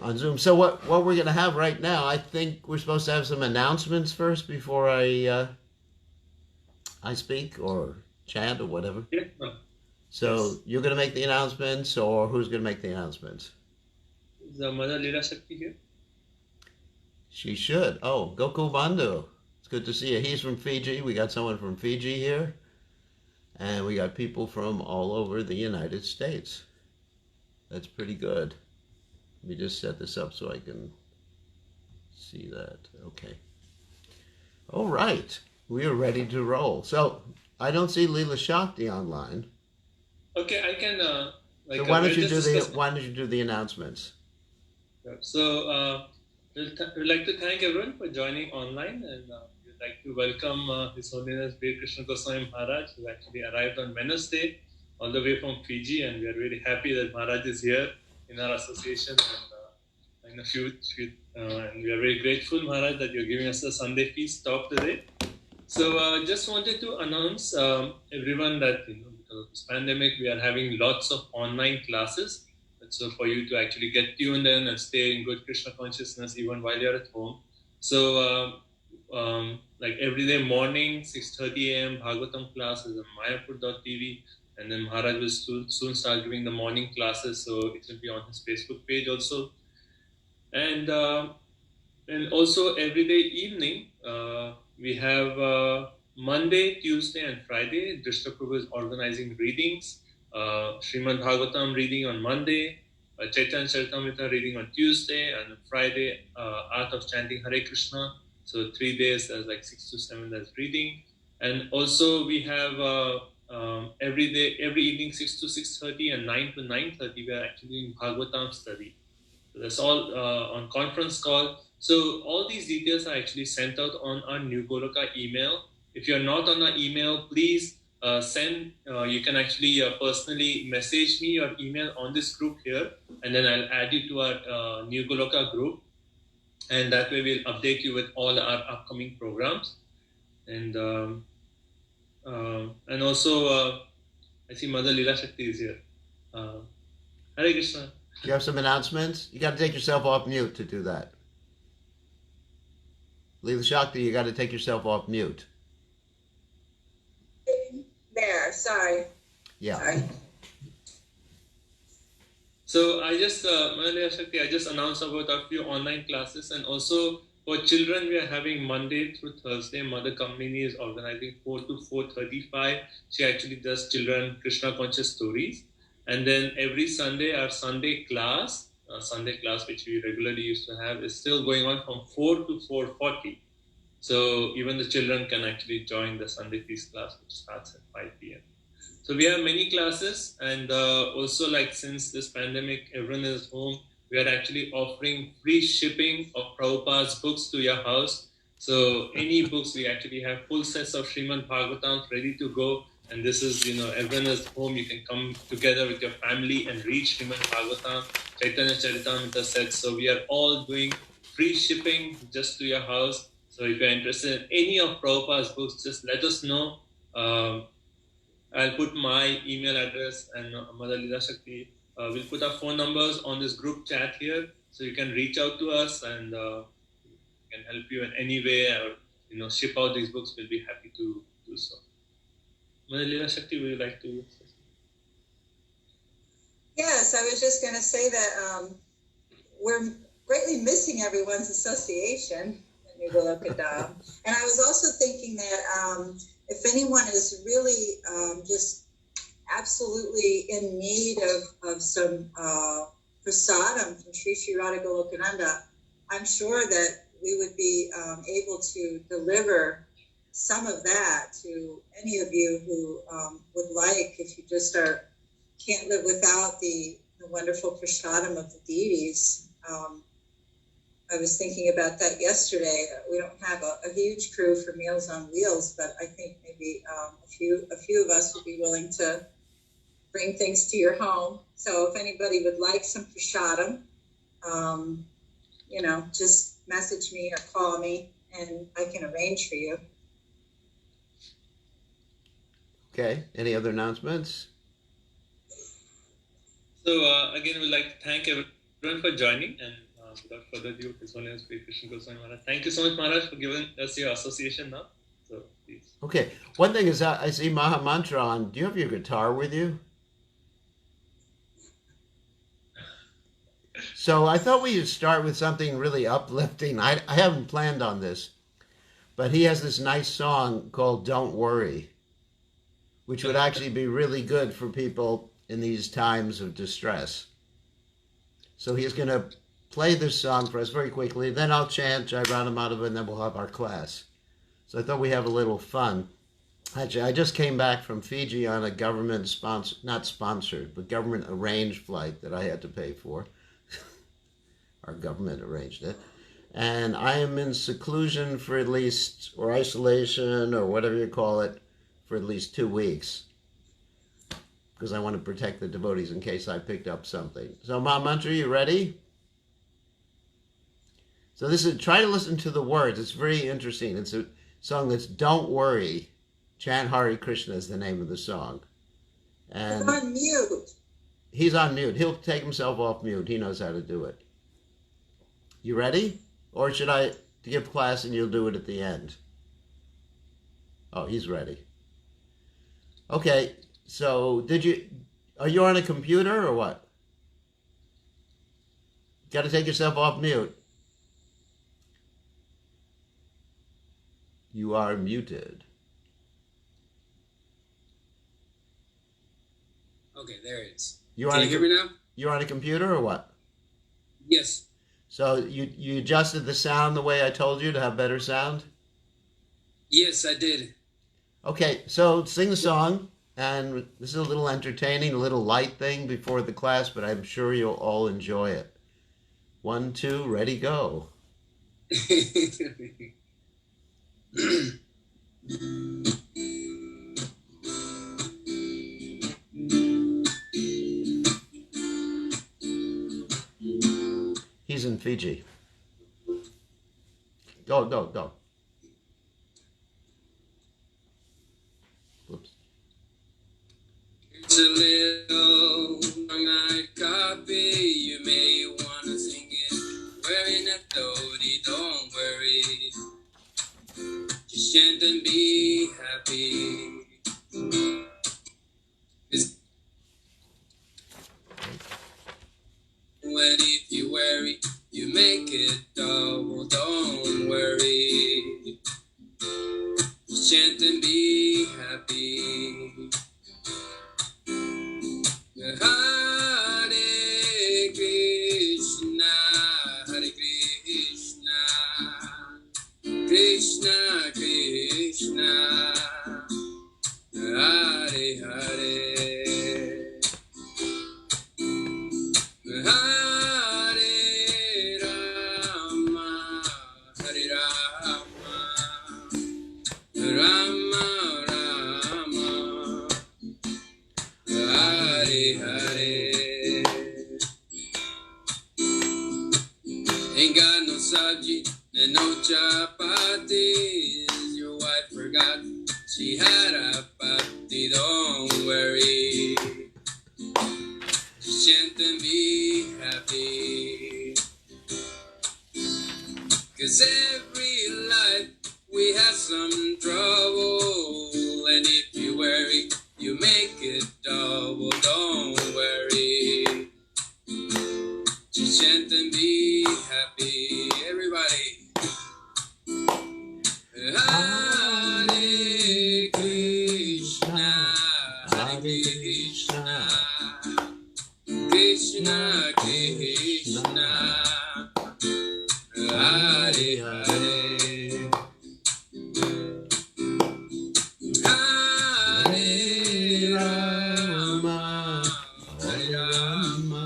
on Zoom. So what we're gonna have right now? I think we're supposed to have some announcements first before I speak or chant or whatever. Yeah. So Yes. you're gonna make the announcements, or who's gonna make the announcements? Is Mother Leela Shakti here? She should. Oh, Goku Bandu. It's good to see you. He's from Fiji. We got someone from Fiji here, and we got people from all over the United States. That's pretty good. Let me just set this up so I can see that. Okay. All right. We are ready to roll. So I don't see Leela Shakti online. Okay, I can So why don't we'll you just do the discuss. announcements? So we'd like to thank everyone for joining online, and we'd like to welcome His Holiness Bir Krishna Goswami Maharaj, who actually arrived on Wednesday, all the way from Fiji, and we are really happy that Maharaj is here in our association, and in a and we are very grateful, Maharaj, that you're giving us a Sunday feast talk today. So just wanted to announce everyone that because of this pandemic, we are having lots of online classes. So for you to actually get tuned in and stay in good Krishna consciousness even while you're at home. So like every day morning, 6:30 a.m. Bhagavatam class is on mayapur.tv, and then Maharaj will soon start giving the morning classes. So it will be on his Facebook page also, and also every day evening we have Monday, Tuesday, and Friday. Drishta Prabhu is organizing readings. Srimad Bhagavatam reading on Monday, Chaitanya Charitamrita reading on Tuesday, and on Friday, Art of Chanting Hare Krishna. So 3 days, there's like 6 to 7 that's reading. And also we have every day, every evening, 6 to 6:30 and 9 to 9:30, we are actually doing Bhagavatam study. So that's all on conference call. So all these details are actually sent out on our new Goloka email. If you're not on our email, please send. You can actually personally message me your email on this group here, and then I'll add you to our new Goloka group, and that way we'll update you with all our upcoming programs. And also, I see Mother Leela Shakti is here. Hare Krishna. Do you have some announcements? You got to take yourself off mute to do that. Leela Shakti, you got to take yourself off mute. There, sorry. Yeah. Sorry. So I just, I just announced about a few online classes, and also for children, we are having Monday through Thursday. Mother Company is organizing 4 to 4:35. She actually does children Krishna conscious stories, and then every Sunday our Sunday class, which we regularly used to have, is still going on from 4 to 4:40. So even the children can actually join the Sunday feast class, which starts at 5 p.m. So we have many classes, and also like since this pandemic, everyone is home, we are actually offering free shipping of Prabhupada's books to your house. So any books, we actually have full sets of Srimad Bhagavatam ready to go. And this is, everyone is home. You can come together with your family and read Srimad Bhagavatam, Chaitanya Charitamrita sets. So we are all doing free shipping just to your house. So if you're interested in any of Prabhupada's books, just let us know. I'll put my email address and Mother Leela Shakti. We'll put our phone numbers on this group chat here, so you can reach out to us, and we can help you in any way, or ship out these books. We'll be happy to do so. Mother Leela Shakti, would you like to? Yes, I was just going to say that we're greatly missing everyone's association at New Goloka Dham. And I was also thinking that if anyone is really just absolutely in need of some prasadam from Sri Sri Radha Golokananda, I'm sure that we would be able to deliver some of that to any of you who would like, if you just can't live without the wonderful prasadam of the deities. I was thinking about that yesterday. We don't have a huge crew for Meals on Wheels, but I think maybe a few of us would be willing to bring things to your home. So if anybody would like some prasadam, just message me or call me, and I can arrange for you. Okay. Any other announcements? So again, we'd like to thank everyone for joining, and without further ado, His Holiness Sri Krishna Goswami Maharaj. Thank you so much, Maharaj, for giving us your association now. So, please. Okay. One thing is, I see Maha Mantra on. Do you have your guitar with you? So I thought we would start with something really uplifting. I haven't planned on this, but he has this nice song called "Don't Worry," which would actually be really good for people in these times of distress. So he's going to play this song for us very quickly. Then I'll chant Jai Radhamadhava, and then we'll have our class. So I thought we'd have a little fun. Actually, I just came back from Fiji on a government not sponsored, but government arranged flight that I had to pay for. Our government arranged it. And I am in seclusion for at least, or isolation, or whatever you call it, for at least 2 weeks. Because I want to protect the devotees in case I picked up something. So, Maha Mantra, you ready? So try to listen to the words. It's very interesting. It's a song that's "Don't Worry." Chant Hare Krishna is the name of the song. And It's on mute. he's on mute. He'll take himself off mute. He knows how to do it. You ready? Or should I give class and you'll do it at the end? Oh, he's ready. Okay, so are you on a computer or what? Got to take yourself off mute. You are muted. Okay, there it is. Can you hear me now? You're on a computer or what? Yes. So you adjusted the sound the way I told you to have better sound? Yes, I did. Okay, so sing the song, and this is a little entertaining, a little light thing before the class, but I'm sure you'll all enjoy it. 1, 2, ready, go. He's in Fiji. Go, go, go. Whoops. It's a little long-eyed copy. You may want to sing it. Wearing a dhoti, don't worry. Just chant and be happy. When if you worry, you make it double, don't worry. Just chant and be happy. Hare Krishna, Hare Krishna, Krishna Krishna, Hare Hare. Hare Rama, Hare Rama, Rama Rama, Hare Hare. Ain't got no sabji and no chapatis. Your wife forgot she had a patty. Don't worry. Just chant and be happy. 'Cause every life we have some trouble. And if you worry, you make it double. Don't worry. Just chant and be happy. Everybody. Hare Krishna, Hare Krishna, Krishna Krishna, Hare Hare. Hare Rama, Hare Rama,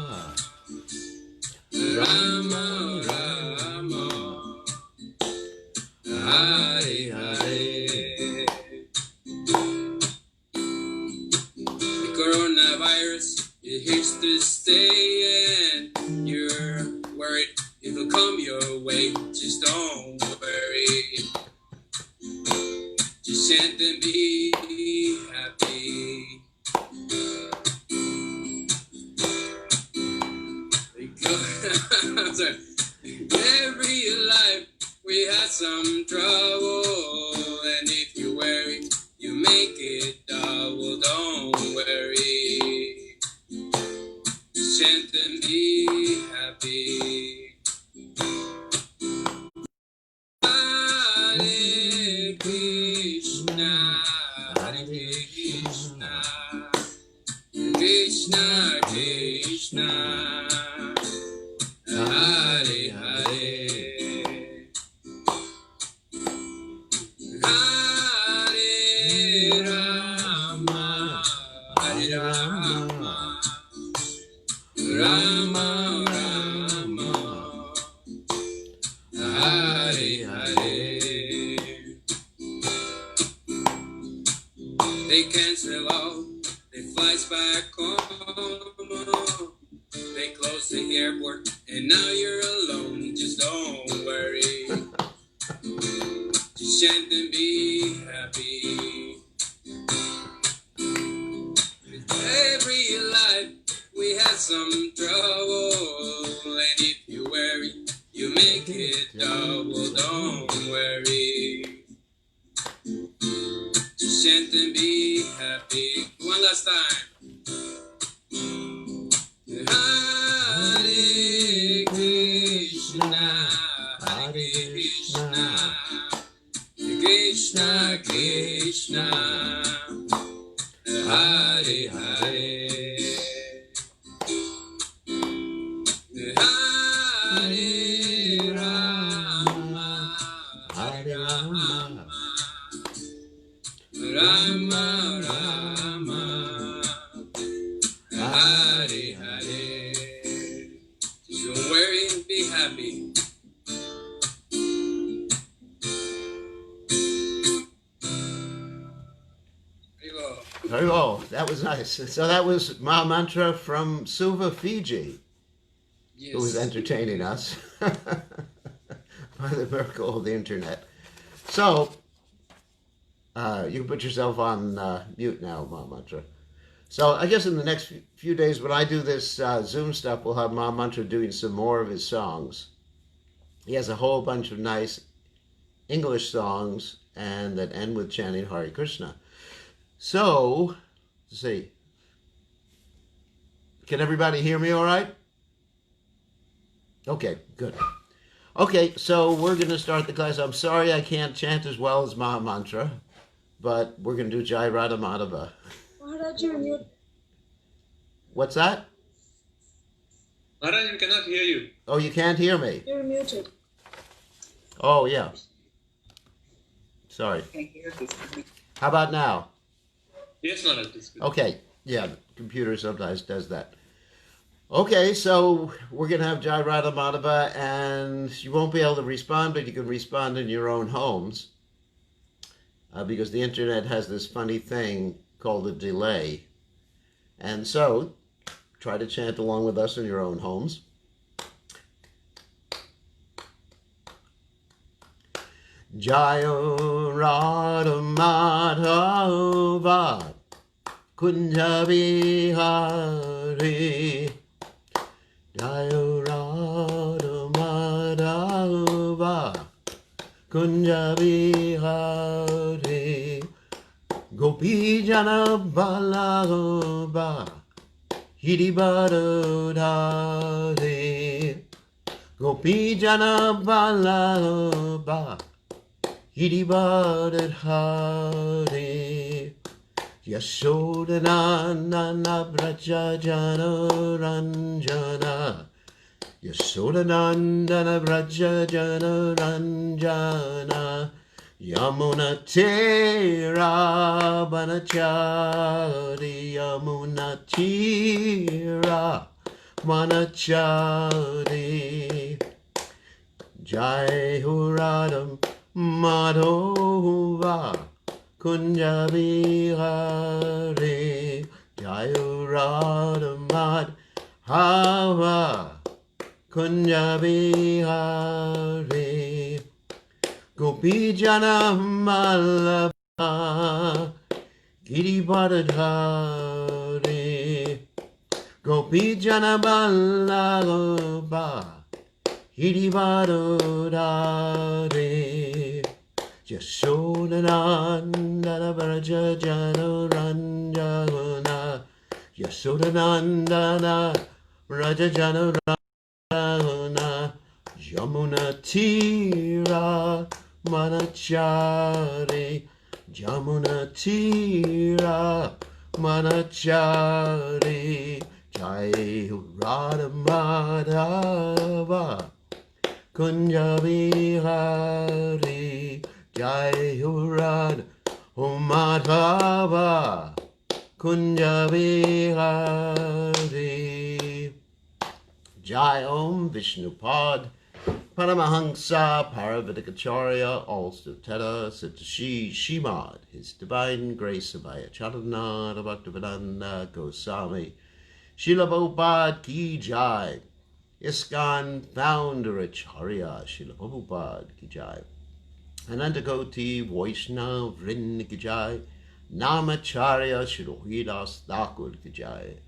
Rama Rama, Hare Hare. The coronavirus, it hits to stay, and you're worried it'll come your way. Just don't worry. Just chant and be happy. I'm sorry. Every life we had some trouble, and if you worry, you make it double. Don't worry, just chant and be happy. Hare Krishna, Hare Krishna, Krishna Krishna, Hare Hare, Hare Rama, Hare Rama, Rama Rama, Hare Hare. They cancel out, they flies back home. They close the airport, and now you're alone. Just don't worry. Just chant and be happy. With every life, we had some trouble. And if you worry, you make it double. Don't worry. Just chant and be happy. One last time. Hare Krishna, Hare Krishna, Krishna Krishna, Hare Hare, Hare Rama, Hare Rama, Rama Rama, Hare Hare. Don't worry, be happy. Very well. That was nice. So that was Ma Mantra from Suva, Fiji, Yes. who was entertaining us by the miracle of the internet. So you can put yourself on mute now, Ma Mantra. So I guess in the next few days when I do this Zoom stuff, we'll have Ma Mantra doing some more of his songs. He has a whole bunch of nice English songs and that end with chanting Hare Krishna. So, let's see. Can everybody hear me all right? Okay, good. Okay, so we're going to start the class. I'm sorry I can't chant as well as Maha Mantra, but we're going to do Jai Radha Madhava. Maharaj, you're mute. What's that? Maharaj, we cannot hear you. Oh, you can't hear me? You're muted. Oh, yeah. Sorry. How about now? Yes, Maharaj. This good. Okay, yeah, the computer sometimes does that. Okay, so we're going to have Jai Radha Madhava, and you won't be able to respond, but you can respond in your own homes, because the internet has this funny thing called a delay. And so, try to chant along with us in your own homes. Jayo Radha Madhava Kunja Bihari, Jayo Radha Madhava Kunja Bihari, Gopi Jana Balaba Hidibadadari, Gopi Jana Balaba Hidibadadari, Yashodananda Braja Jana Ranjana, Yashodananda Braja Jana Ranjana, Yamuna Tera Banachari, Yamuna Tera Banachari, Jai Radha Madhava Kunja Bihari, Jai Radha Madhava Kunja Bihari, Gopi Jana Malabha Giribadadhari, Gopi Jana Malabha Hirivarudare Yashodananda Vraja Janoranjana Yashodananda Vraja Janoranjana Jamuna Tira Manachari Jamuna Tira Manachari Jai Radha Madhava Kunja Vihari Jai Radha Madhava Kunja Vihari Jai Om Vishnupad Paramahansa Paravidikacharya All Stuteta Satashi Shimad His Divine Grace Abhaya Charanada Bhaktivedanta Goswami Srila Prabhupada Ki Jai ISKCON Founder Acharya Srila Prabhupada Ki Jai Anantakoti Vaishnav Vrinda Ki Jai Namacharya Shirohidas Thakur Ki Jai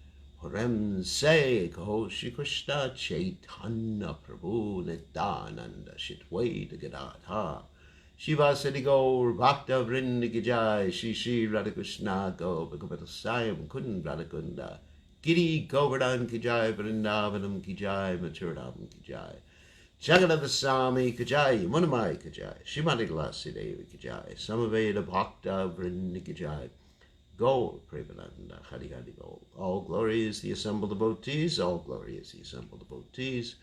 Harem Se Kaho Shri Krishna Chaitanya Prabhu Nityananda Shitwaita Gadadha Shiva Siddhi Gaur Bhakta Vrinda Ki Jai Shri Shri Radha Krishna Go Bhagavata Sayam Kund Radhakunda Giri Govardhan Ki Jai Vrindavanam Ki Jai Maturanam Ki Jai Jagannath Swami Ki Jai Munamai Ki Jai Shrimati Tulasi Devi Ki Jai Samaveda Bhakta Vrinda Ki Jai Go Premananda Hari Hari Go. All glory is the assembled devotees, all glory is the assembled devotees,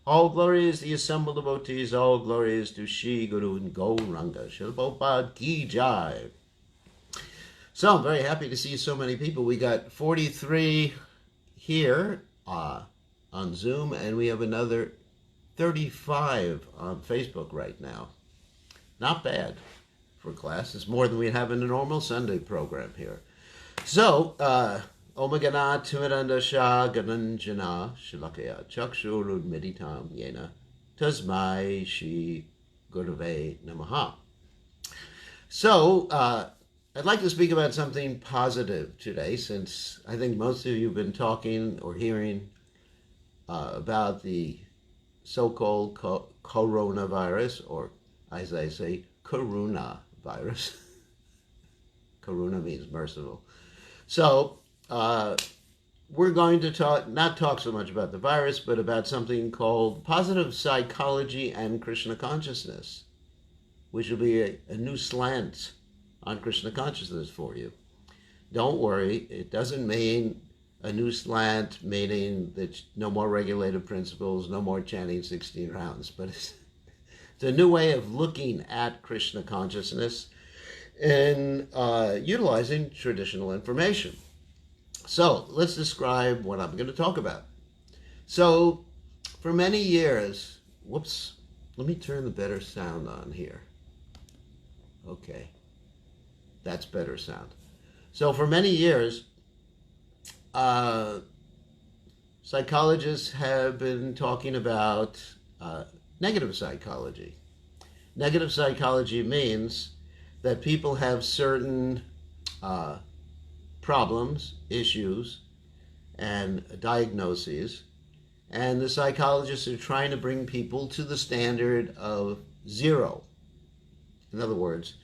all glory is the assembled devotees, all glory is to Shri Guru and Gauranga. Srila Prabhupada Ki Jai. So I'm very happy to see so many people. We got 43 here on Zoom, and we have another 35 on Facebook right now. Not bad for class. It's more than we have in a normal Sunday program here. So, Omagana Timiranda Shah Gananjana Shilakaya Chakshurud Meditam Yena Tasmai Shri Gurave Namaha. So, I'd like to speak about something positive today, since I think most of you have been talking or hearing about the so-called coronavirus, or as I say, Karuna virus. Karuna means merciful. So we're going to not talk so much about the virus, but about something called positive psychology and Krishna consciousness, which will be a new slant on Krishna consciousness for you. Don't worry, it doesn't mean a new slant, meaning that no more regulative principles, no more chanting 16 rounds, but it's a new way of looking at Krishna consciousness and utilizing traditional information. So let's describe what I'm going to talk about. So for many years, whoops, let me turn the better sound on here. Okay, that's better sound. So for many years, psychologists have been talking about negative psychology. Negative psychology means that people have certain problems, issues, and diagnoses, and the psychologists are trying to bring people to the standard of zero. In other words,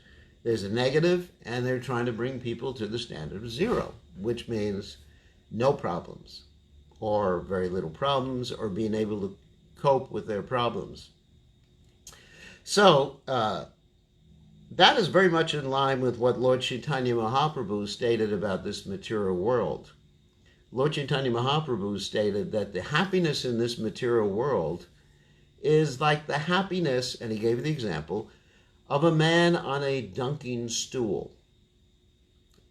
there's a negative, and they're trying to bring people to the standard of zero, which means no problems, or very little problems, or being able to cope with their problems. So that is very much in line with what Lord Chaitanya Mahaprabhu stated about this material world. Lord Chaitanya Mahaprabhu stated that the happiness in this material world is like the happiness, and he gave the example, of a man on a dunking stool.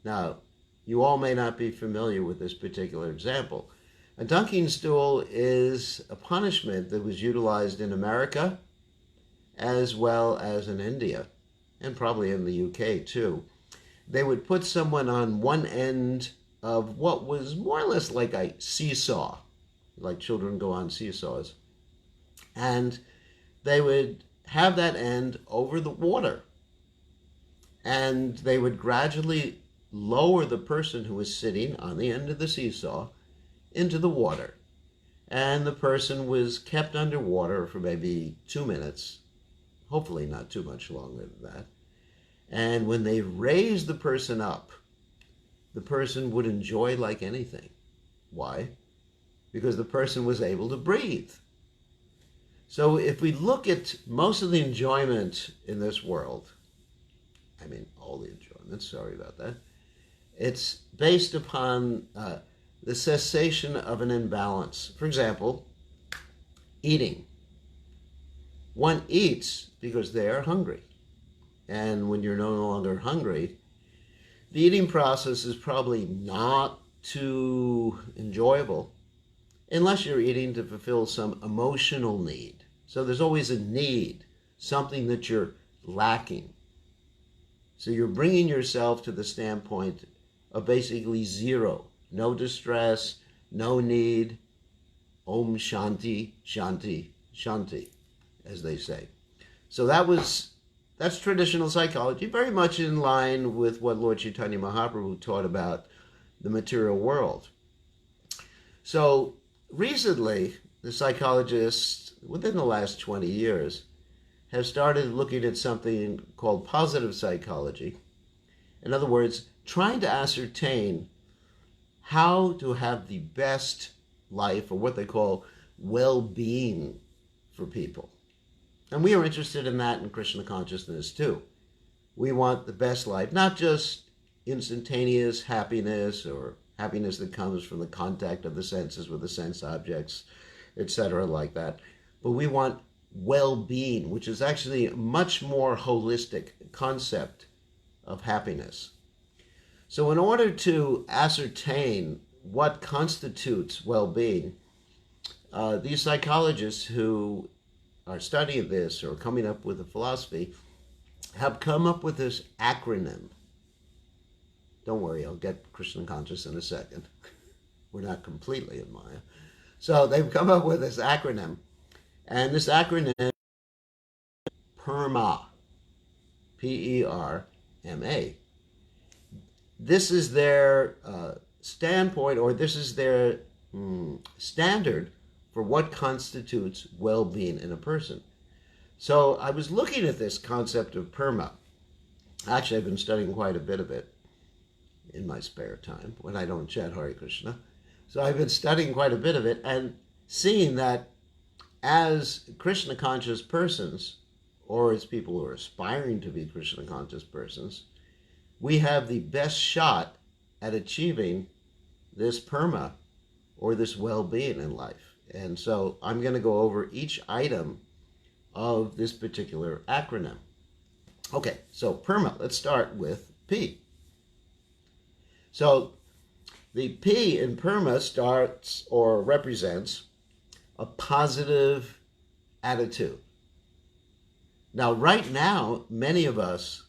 Now, you all may not be familiar with this particular example. A dunking stool is a punishment that was utilized in America as well as in India, and probably in the UK too. They would put someone on one end of what was more or less like a seesaw, like children go on seesaws, and they would have that end over the water, and they would gradually lower the person who was sitting on the end of the seesaw into the water. and the person was kept underwater for maybe 2 minutes, hopefully not too much longer than that. And when they raised the person up, the person would enjoy like anything. Why? Because the person was able to breathe. So if we look at most of the enjoyment in this world, I mean all the enjoyment, sorry about that, it's based upon the cessation of an imbalance. For example, eating. One eats because they are hungry. And when you're no longer hungry, the eating process is probably not too enjoyable unless you're eating to fulfill some emotional need. So there's always a need, something that you're lacking. So you're bringing yourself to the standpoint of basically zero. No distress, no need. Om Shanti, Shanti, Shanti, as they say. So that's traditional psychology, very much in line with what Lord Chaitanya Mahaprabhu taught about the material world. So recently, the psychologists, within the last 20 years, have started looking at something called positive psychology. In other words, trying to ascertain how to have the best life, or what they call well-being for people. And we are interested in that in Krishna consciousness too. We want the best life, not just instantaneous happiness or happiness that comes from the contact of the senses with the sense objects, etc., like that. But we want well-being, which is actually a much more holistic concept of happiness. So in order to ascertain what constitutes well-being, these psychologists who are studying this or coming up with a philosophy have come up with this acronym. Don't worry, I'll get Krishna conscious in a second. We're not completely in Maya. So they've come up with this acronym, and this acronym is PERMA, P-E-R-M-A. This is their standpoint, or this is their standard for what constitutes well-being in a person. So I was looking at this concept of PERMA. Actually, I've been studying quite a bit of it in my spare time when I don't chant Hare Krishna. So I've been studying quite a bit of it and seeing that as Krishna conscious persons, or as people who are aspiring to be Krishna conscious persons, we have the best shot at achieving this PERMA, or this well-being in life. And so I'm going to go over each item of this particular acronym. Okay, so PERMA, let's start with P. So the P in PERMA starts or represents a positive attitude. Now, right now, many of us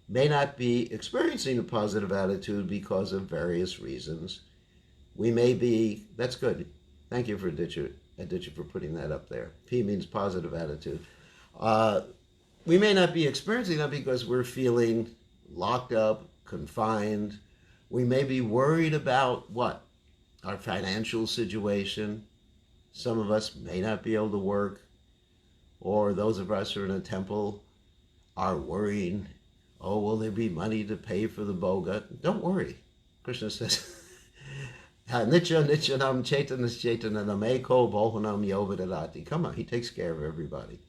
may not be experiencing a positive attitude because of various reasons. We may be, that's good. Thank you for Aditya for putting that up there. P means positive attitude. We may not be experiencing that because we're feeling locked up, confined. We may be worried about what? Our financial situation. Some of us may not be able to work. Or those of us who are in a temple are worrying, oh, will there be money to pay for the boga? Don't worry. Krishna says, Nitya Nityanam Chaitanas Chaitanam Eko Bohanam Yovedadati. Come on, he takes care of everybody.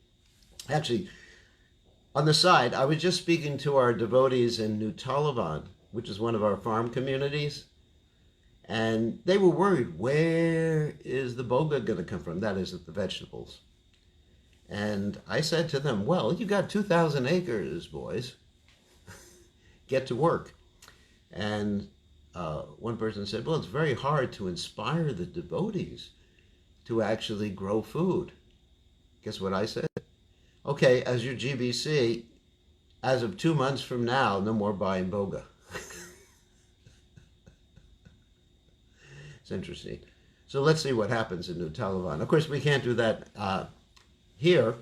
Actually, on the side, I was just speaking to our devotees in New Talavan, which is one of our farm communities, and they were worried, where is the boga going to come from? That is, the vegetables. And I said to them, well, you got 2,000 acres, boys. Get to work. And one person said, well, it's very hard to inspire the devotees to actually grow food. Guess what I said? Okay, as your GBC, as of 2 months from now, no more buying boga. It's interesting. So let's see what happens in New Talavan. Of course, we can't do that here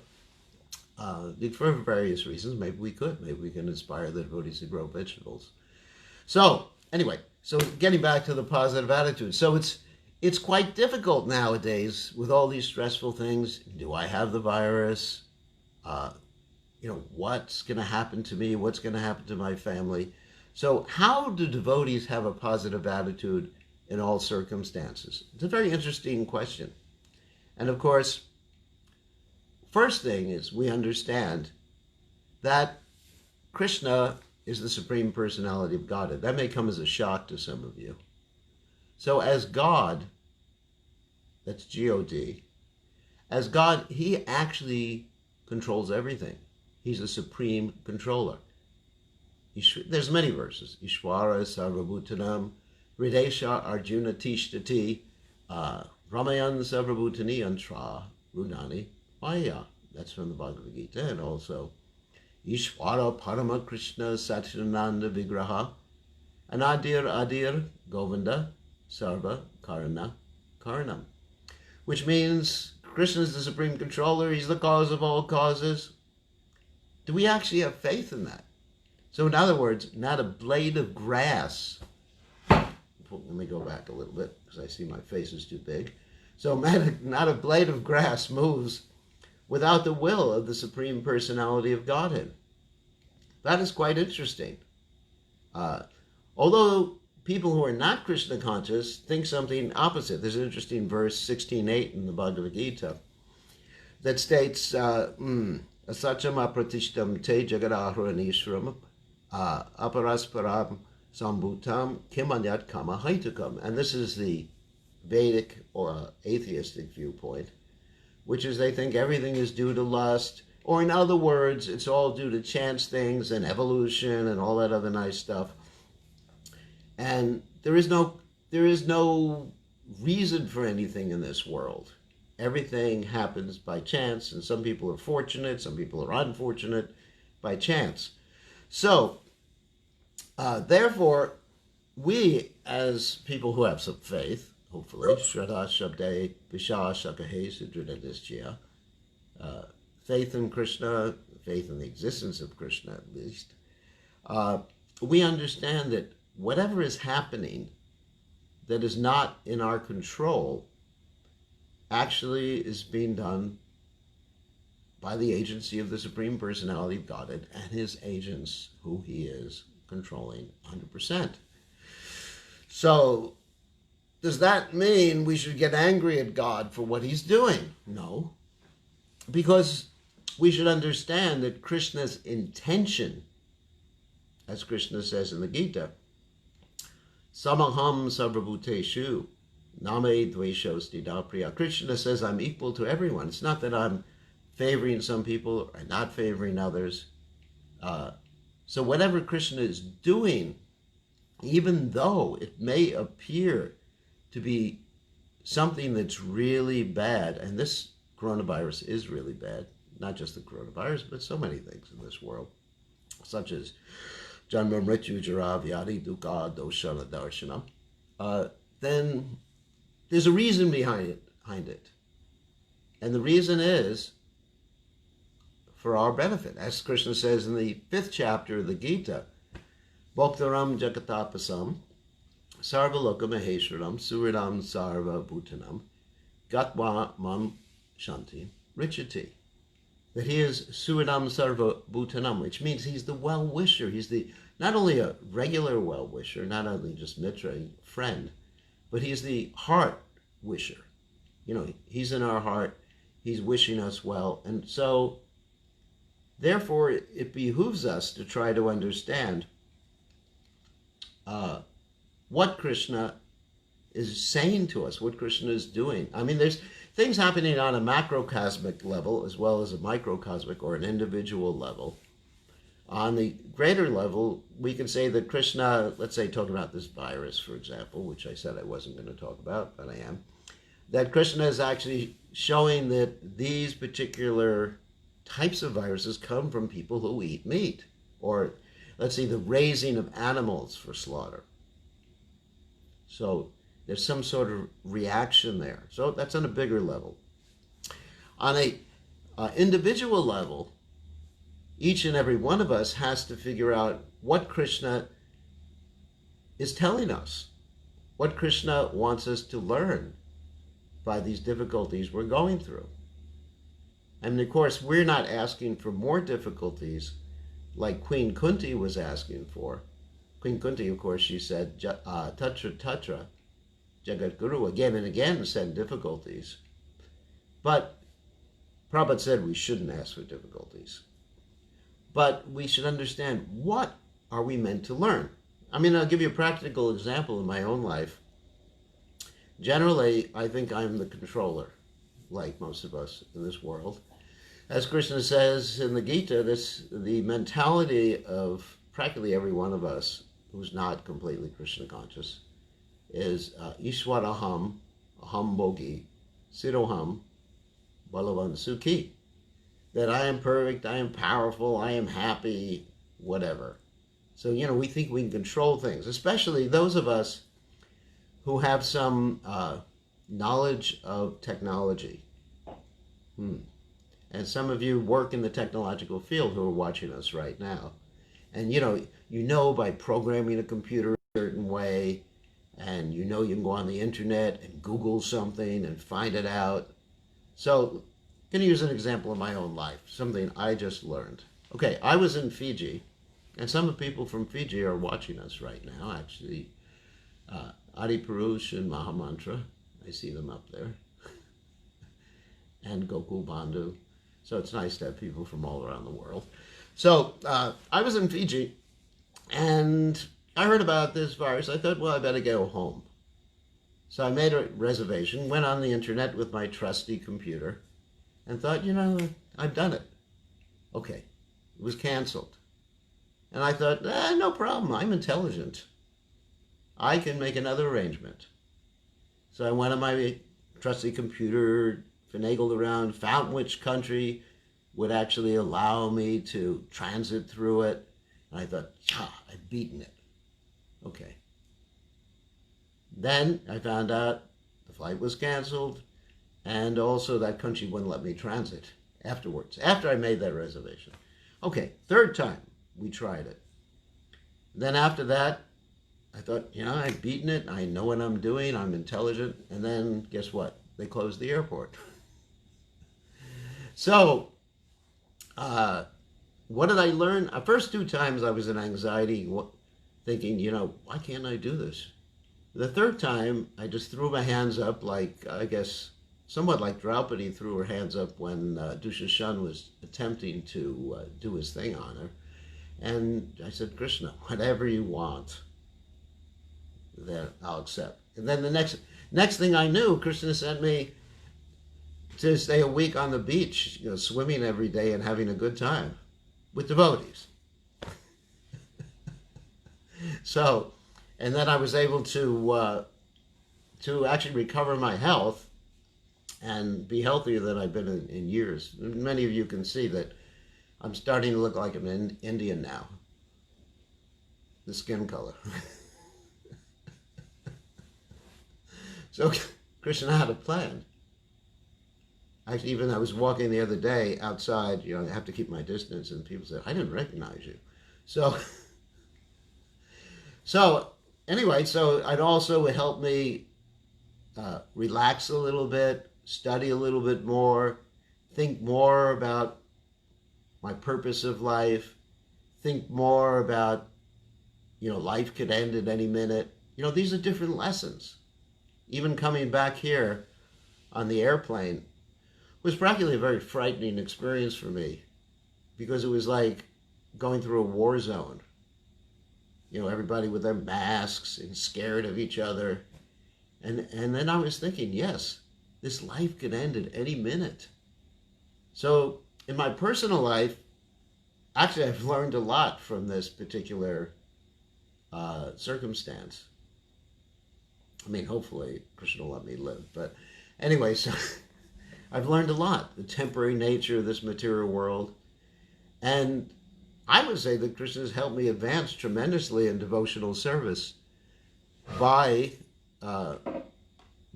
for various reasons. Maybe we could. Maybe we can inspire the devotees to grow vegetables. So anyway, so getting back to the positive attitude. So it's quite difficult nowadays with all these stressful things. Do I have the virus? What's going to happen to me? What's going to happen to my family? So how do devotees have a positive attitude in all circumstances? It's a very interesting question. And of course, first thing is we understand that Krishna is the Supreme Personality of Godhead. That may come as a shock to some of you. So as God, that's G-O-D, as God, he actually controls everything. He's a supreme controller. There's many verses. Ishwara Sarvabhutanam, Hridesha Arjuna Tishtati, Ramayan Sarvabhutani Antra Runani Maya. That's from the Bhagavad Gita. And also Ishwara Parama Krishna Satchidananda Vigraha, Anadir Adir Govinda Sarva Karana Karanam. Which means Krishna is the supreme controller. He's the cause of all causes. Do we actually have faith in that? So in other words, not a blade of grass. Let me go back a little bit because I see my face is too big. So not a blade of grass moves without the will of the Supreme Personality of Godhead. That is quite interesting. Although people who are not Krishna conscious think something opposite. There's an interesting verse, 16:8 in the Bhagavad Gita, that states, Asacham apratishtam te jagadahranishram aparasparam sambhutam kimanyat kama haitukam. And this is the Vedic or atheistic viewpoint, which is they think everything is due to lust, or in other words, it's all due to chance things and evolution and all that other nice stuff. And there is no reason for anything in this world. Everything happens by chance, and some people are fortunate, some people are unfortunate by chance. So, therefore, we as people who have some faith, hopefully, Shraddha Shabde Visha Shakahe Siddhidadishya, faith in Krishna, faith in the existence of Krishna at least, we understand that whatever is happening that is not in our control actually is being done by the agency of the Supreme Personality of Godhead and his agents, who he is controlling 100%. So, does that mean we should get angry at God for what he's doing? No. Because we should understand that Krishna's intention, as Krishna says in the Gita, Samaham sarvabhuteshu name dveshosti dapriya. Krishna says I'm equal to everyone. It's not that I'm favoring some people or not favoring others. So whatever Krishna is doing, even though it may appear to be something that's really bad, and this coronavirus is really bad, not just the coronavirus, but so many things in this world, such as Janma Mrityu Jara Vyadi Dukkha Doshana Darshanam, then there's a reason behind it. And the reason is for our benefit. As Krishna says in the 5th chapter of the Gita, Bhoktaram Jagatapasam Sarvaloka Maheshwaram Suridam Sarva Bhutanam Gatva Mam Shanti Richati. That he is Suridam Sarva Bhutanam, which means he's the well-wisher. He's not only a regular well-wisher, not only just mitra, friend, but he's the heart-wisher. He's in our heart. He's wishing us well. And so, therefore, it behooves us to try to understand what Krishna is saying to us, what Krishna is doing. I mean, there's things happening on a macrocosmic level as well as a microcosmic or an individual level. On the greater level, we can say that Krishna, let's say talking about this virus, for example, which I said I wasn't going to talk about, but I am, that Krishna is actually showing that these particular types of viruses come from people who eat meat, or let's say the raising of animals for slaughter. So there's some sort of reaction there. So that's on a bigger level. On a individual level, each and every one of us has to figure out what Krishna is telling us, what Krishna wants us to learn by these difficulties we're going through. And of course, we're not asking for more difficulties like Queen Kunti was asking for. Queen Kunti, of course, she said, Tatra Tatra, Jagat Guru, again and again said difficulties. But Prabhupada said we shouldn't ask for difficulties. But we should understand, what are we meant to learn? I mean, I'll give you a practical example in my own life. Generally, I think I'm the controller, like most of us in this world. As Krishna says in the Gita, the mentality of practically every one of us who's not completely Krishna conscious is Ishwaraham, Aham Bogi, Siroham, Balavan Sukhi. That I am perfect, I am powerful, I am happy, whatever. So, we think we can control things, especially those of us who have some knowledge of technology. And some of you work in the technological field who are watching us right now. And you know by programming a computer a certain way, and you can go on the internet and Google something and find it out. So I'm going to use an example of my own life, something I just learned. Okay, I was in Fiji, and some of the people from Fiji are watching us right now, actually. Adi Purush and Mahamantra, I see them up there, and Gokul Bandhu. So it's nice to have people from all around the world. So I was in Fiji, and I heard about this virus. I thought, well, I better go home. So I made a reservation, went on the internet with my trusty computer, and thought, I've done it. Okay, it was canceled. And I thought, no problem, I'm intelligent. I can make another arrangement. So I went on my trusty computer, finagled around, found which country would actually allow me to transit through it. And I thought, I've beaten it. Okay. Then I found out the flight was canceled, and also that country wouldn't let me transit afterwards, after I made that reservation. Okay, third time we tried it. Then after that, I thought, I've beaten it, I know what I'm doing, I'm intelligent, and then guess what? They closed the airport. So, what did I learn? The first two times I was in anxiety, thinking, why can't I do this? The third time, I just threw my hands up like, I guess, somewhat like Draupadi threw her hands up when Dushashan was attempting to do his thing on her. And I said, Krishna, whatever you want, then I'll accept. And then the next thing I knew, Krishna sent me to stay a week on the beach, swimming every day and having a good time with devotees. So, and then I was able to actually recover my health and be healthier than I've been in years. Many of you can see that I'm starting to look like an Indian now. The skin color. So Krishna had a plan. Actually, even I was walking the other day outside, I have to keep my distance, and people said, I didn't recognize you. So anyway, so it also helped me relax a little bit, study a little bit more, think more about my purpose of life, think more about, life could end at any minute. These are different lessons. Even coming back here on the airplane was practically a very frightening experience for me, because it was like going through a war zone. Everybody with their masks and scared of each other. And then I was thinking, yes, this life could end at any minute. So in my personal life, actually I've learned a lot from this particular circumstance. I mean, hopefully Krishna will let me live. But anyway, so I've learned a lot, the temporary nature of this material world. And I would say that Krishna has helped me advance tremendously in devotional service by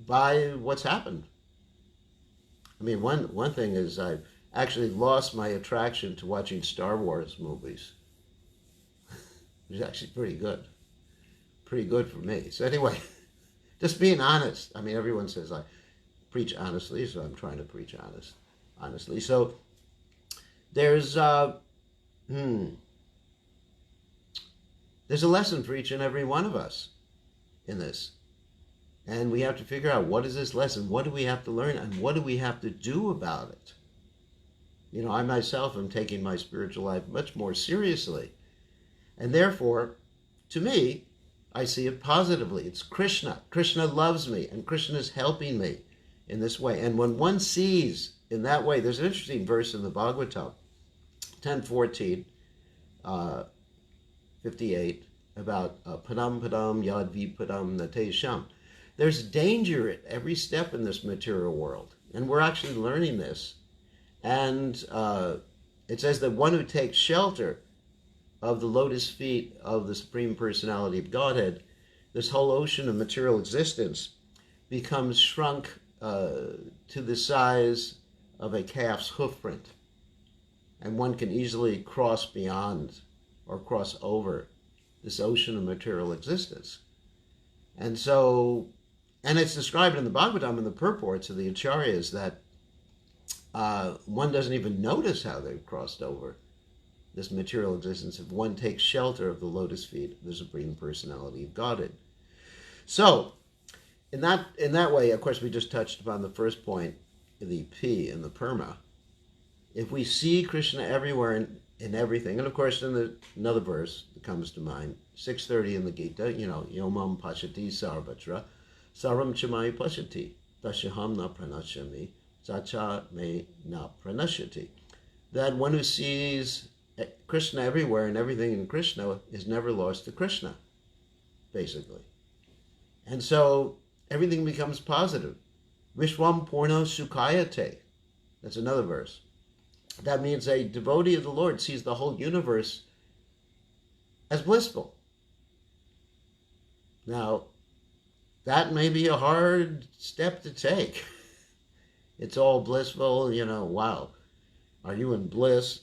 what's happened. I mean, one thing is I've actually lost my attraction to watching Star Wars movies. It's actually pretty good for me. So anyway, Just being honest. I mean, everyone says I preach honestly, so I'm trying to preach honestly. So there's there's a lesson for each and every one of us in this. And we have to figure out, what is this lesson? What do we have to learn? And what do we have to do about it? You know, I myself am taking my spiritual life much more seriously. And therefore, to me, I see it positively. It's Krishna. Krishna loves me, and Krishna is helping me in this way. And when one sees in that way, there's an interesting verse in the Bhagavatam, 10:14, 58, about padam padam yad vipadam natesham. There's danger at every step in this material world, and we're actually learning this. And it says that one who takes shelter of the lotus feet of the Supreme Personality of Godhead, this whole ocean of material existence becomes shrunk to the size of a calf's hoof print. And one can easily cross beyond or cross over this ocean of material existence. And so, and it's described in the Bhagavatam, in the purports of the Acharyas, that one doesn't even notice how they've crossed over this material existence if one takes shelter of the lotus feet of the Supreme Personality of Godhead. So, in that way, of course, we just touched upon the first point, the P in the Perma. If we see Krishna everywhere in everything, and of course, in another verse that comes to mind, 6:30 in the Gita, you know, Yomam Pashati Sarvatra, Saram Chamai Pashati, Dashaham na pranashami, Sacha me na pranashati. That one who sees Krishna everywhere and everything in Krishna is never lost to Krishna, basically. And so everything becomes positive. Vishwam Purno Sukayate. That's another verse. That means a devotee of the Lord sees the whole universe as blissful. Now, that may be a hard step to take. It's all blissful, you know, wow. Are you in bliss?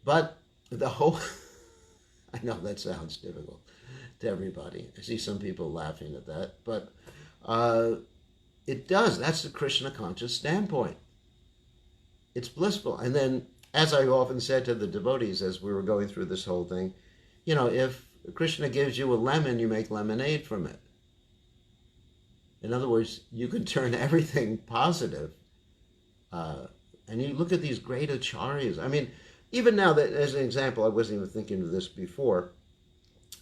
But the whole, I know that sounds difficult to everybody. I see some people laughing at that, but it does. That's the Krishna conscious standpoint. It's blissful. And then, as I've often said to the devotees as we were going through this whole thing, you know, if Krishna gives you a lemon, you make lemonade from it. In other words, you can turn everything positive. And you look at these great acharyas. I mean, even now, that as an example, I wasn't even thinking of this before,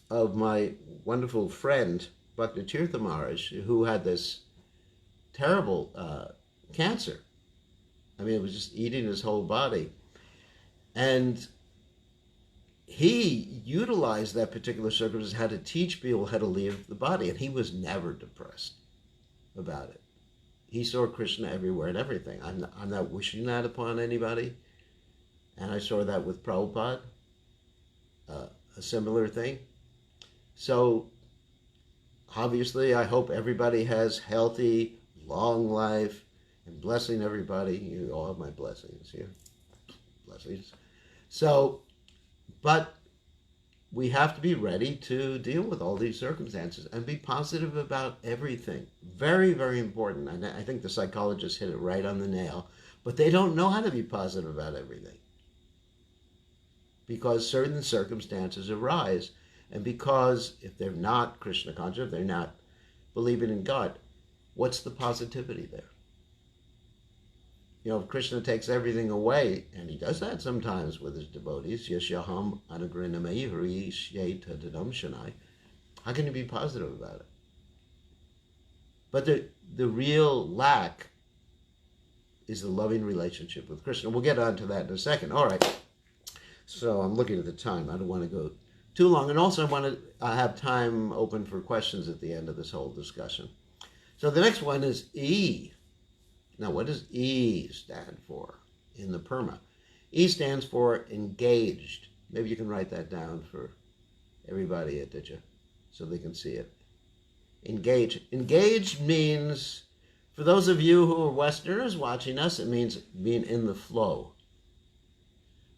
of my wonderful friend, Bhakti Tirtha Maharaj, who had this terrible cancer. I mean, it was just eating his whole body. And he utilized that particular circumstance, how to teach people how to leave the body. And he was never depressed about it. He saw Krishna everywhere and everything. I'm not wishing that upon anybody. And I saw that with Prabhupada, a similar thing. So, obviously, I hope everybody has healthy, long life, and blessing everybody. You all have my blessings here. Blessings. So, but we have to be ready to deal with all these circumstances and be positive about everything. Very, very important. And I think the psychologists hit it right on the nail. But they don't know how to be positive about everything, because certain circumstances arise. And because if they're not Krishna conscious, if they're not believing in God, what's the positivity there? You know, if Krishna takes everything away, and he does that sometimes with his devotees, Yashaham Anagrinamai Hri Shetadam Shanai, how can you be positive about it? But the real lack is the loving relationship with Krishna. We'll get on to that in a second. All right. So I'm looking at the time. I don't want to go too long. And also I want to have time open for questions at the end of this whole discussion. So the next one is E. Now, what does E stand for in the Perma? E stands for engaged. Maybe you can write that down for everybody, Aditya, so they can see it. Engaged. Engaged means, for those of you who are Westerners watching us, it means being in the flow.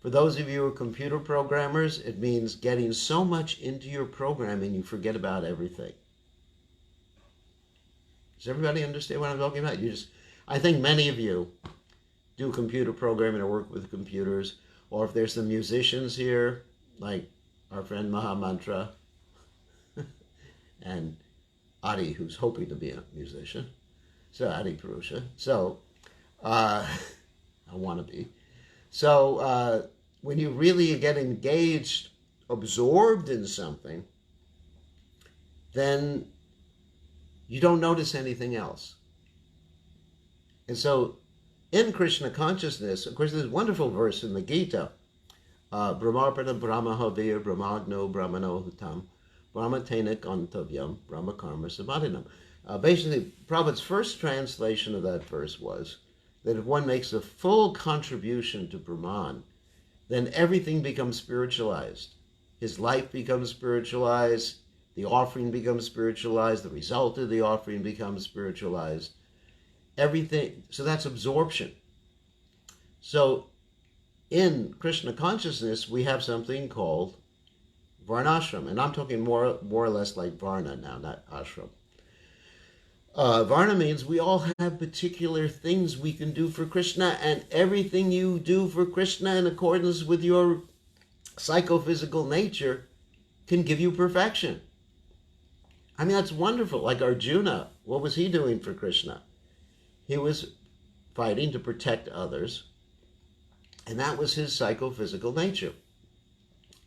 For those of you who are computer programmers, it means getting so much into your programming you forget about everything. Does everybody understand what I'm talking about? I think many of you do computer programming or work with computers, or if there's some musicians here, like our friend Mahamantra and Adi, who's hoping to be a musician. So Adi Purusha. So I want to be. So when you really get engaged, absorbed in something, then you don't notice anything else. And so in Krishna consciousness, of course, there's a wonderful verse in the Gita, Brahmarpana Brahmahavir Brahmagno Brahmano Hutam Brahmatena Gantavyam Brahma Karma Samadhinam. Basically, Prabhupada's first translation of that verse was that if one makes a full contribution to Brahman, then everything becomes spiritualized. His life becomes spiritualized, the offering becomes spiritualized, the result of the offering becomes spiritualized. Everything, so that's absorption. So in Krishna consciousness, we have something called varnashram, and I'm talking more or less like varna now, not ashram. Varna means we all have particular things we can do for Krishna, and everything you do for Krishna in accordance with your psychophysical nature can give you perfection. I mean, that's wonderful. Like Arjuna, what was he doing for Krishna? He was fighting to protect others, and that was his psychophysical nature.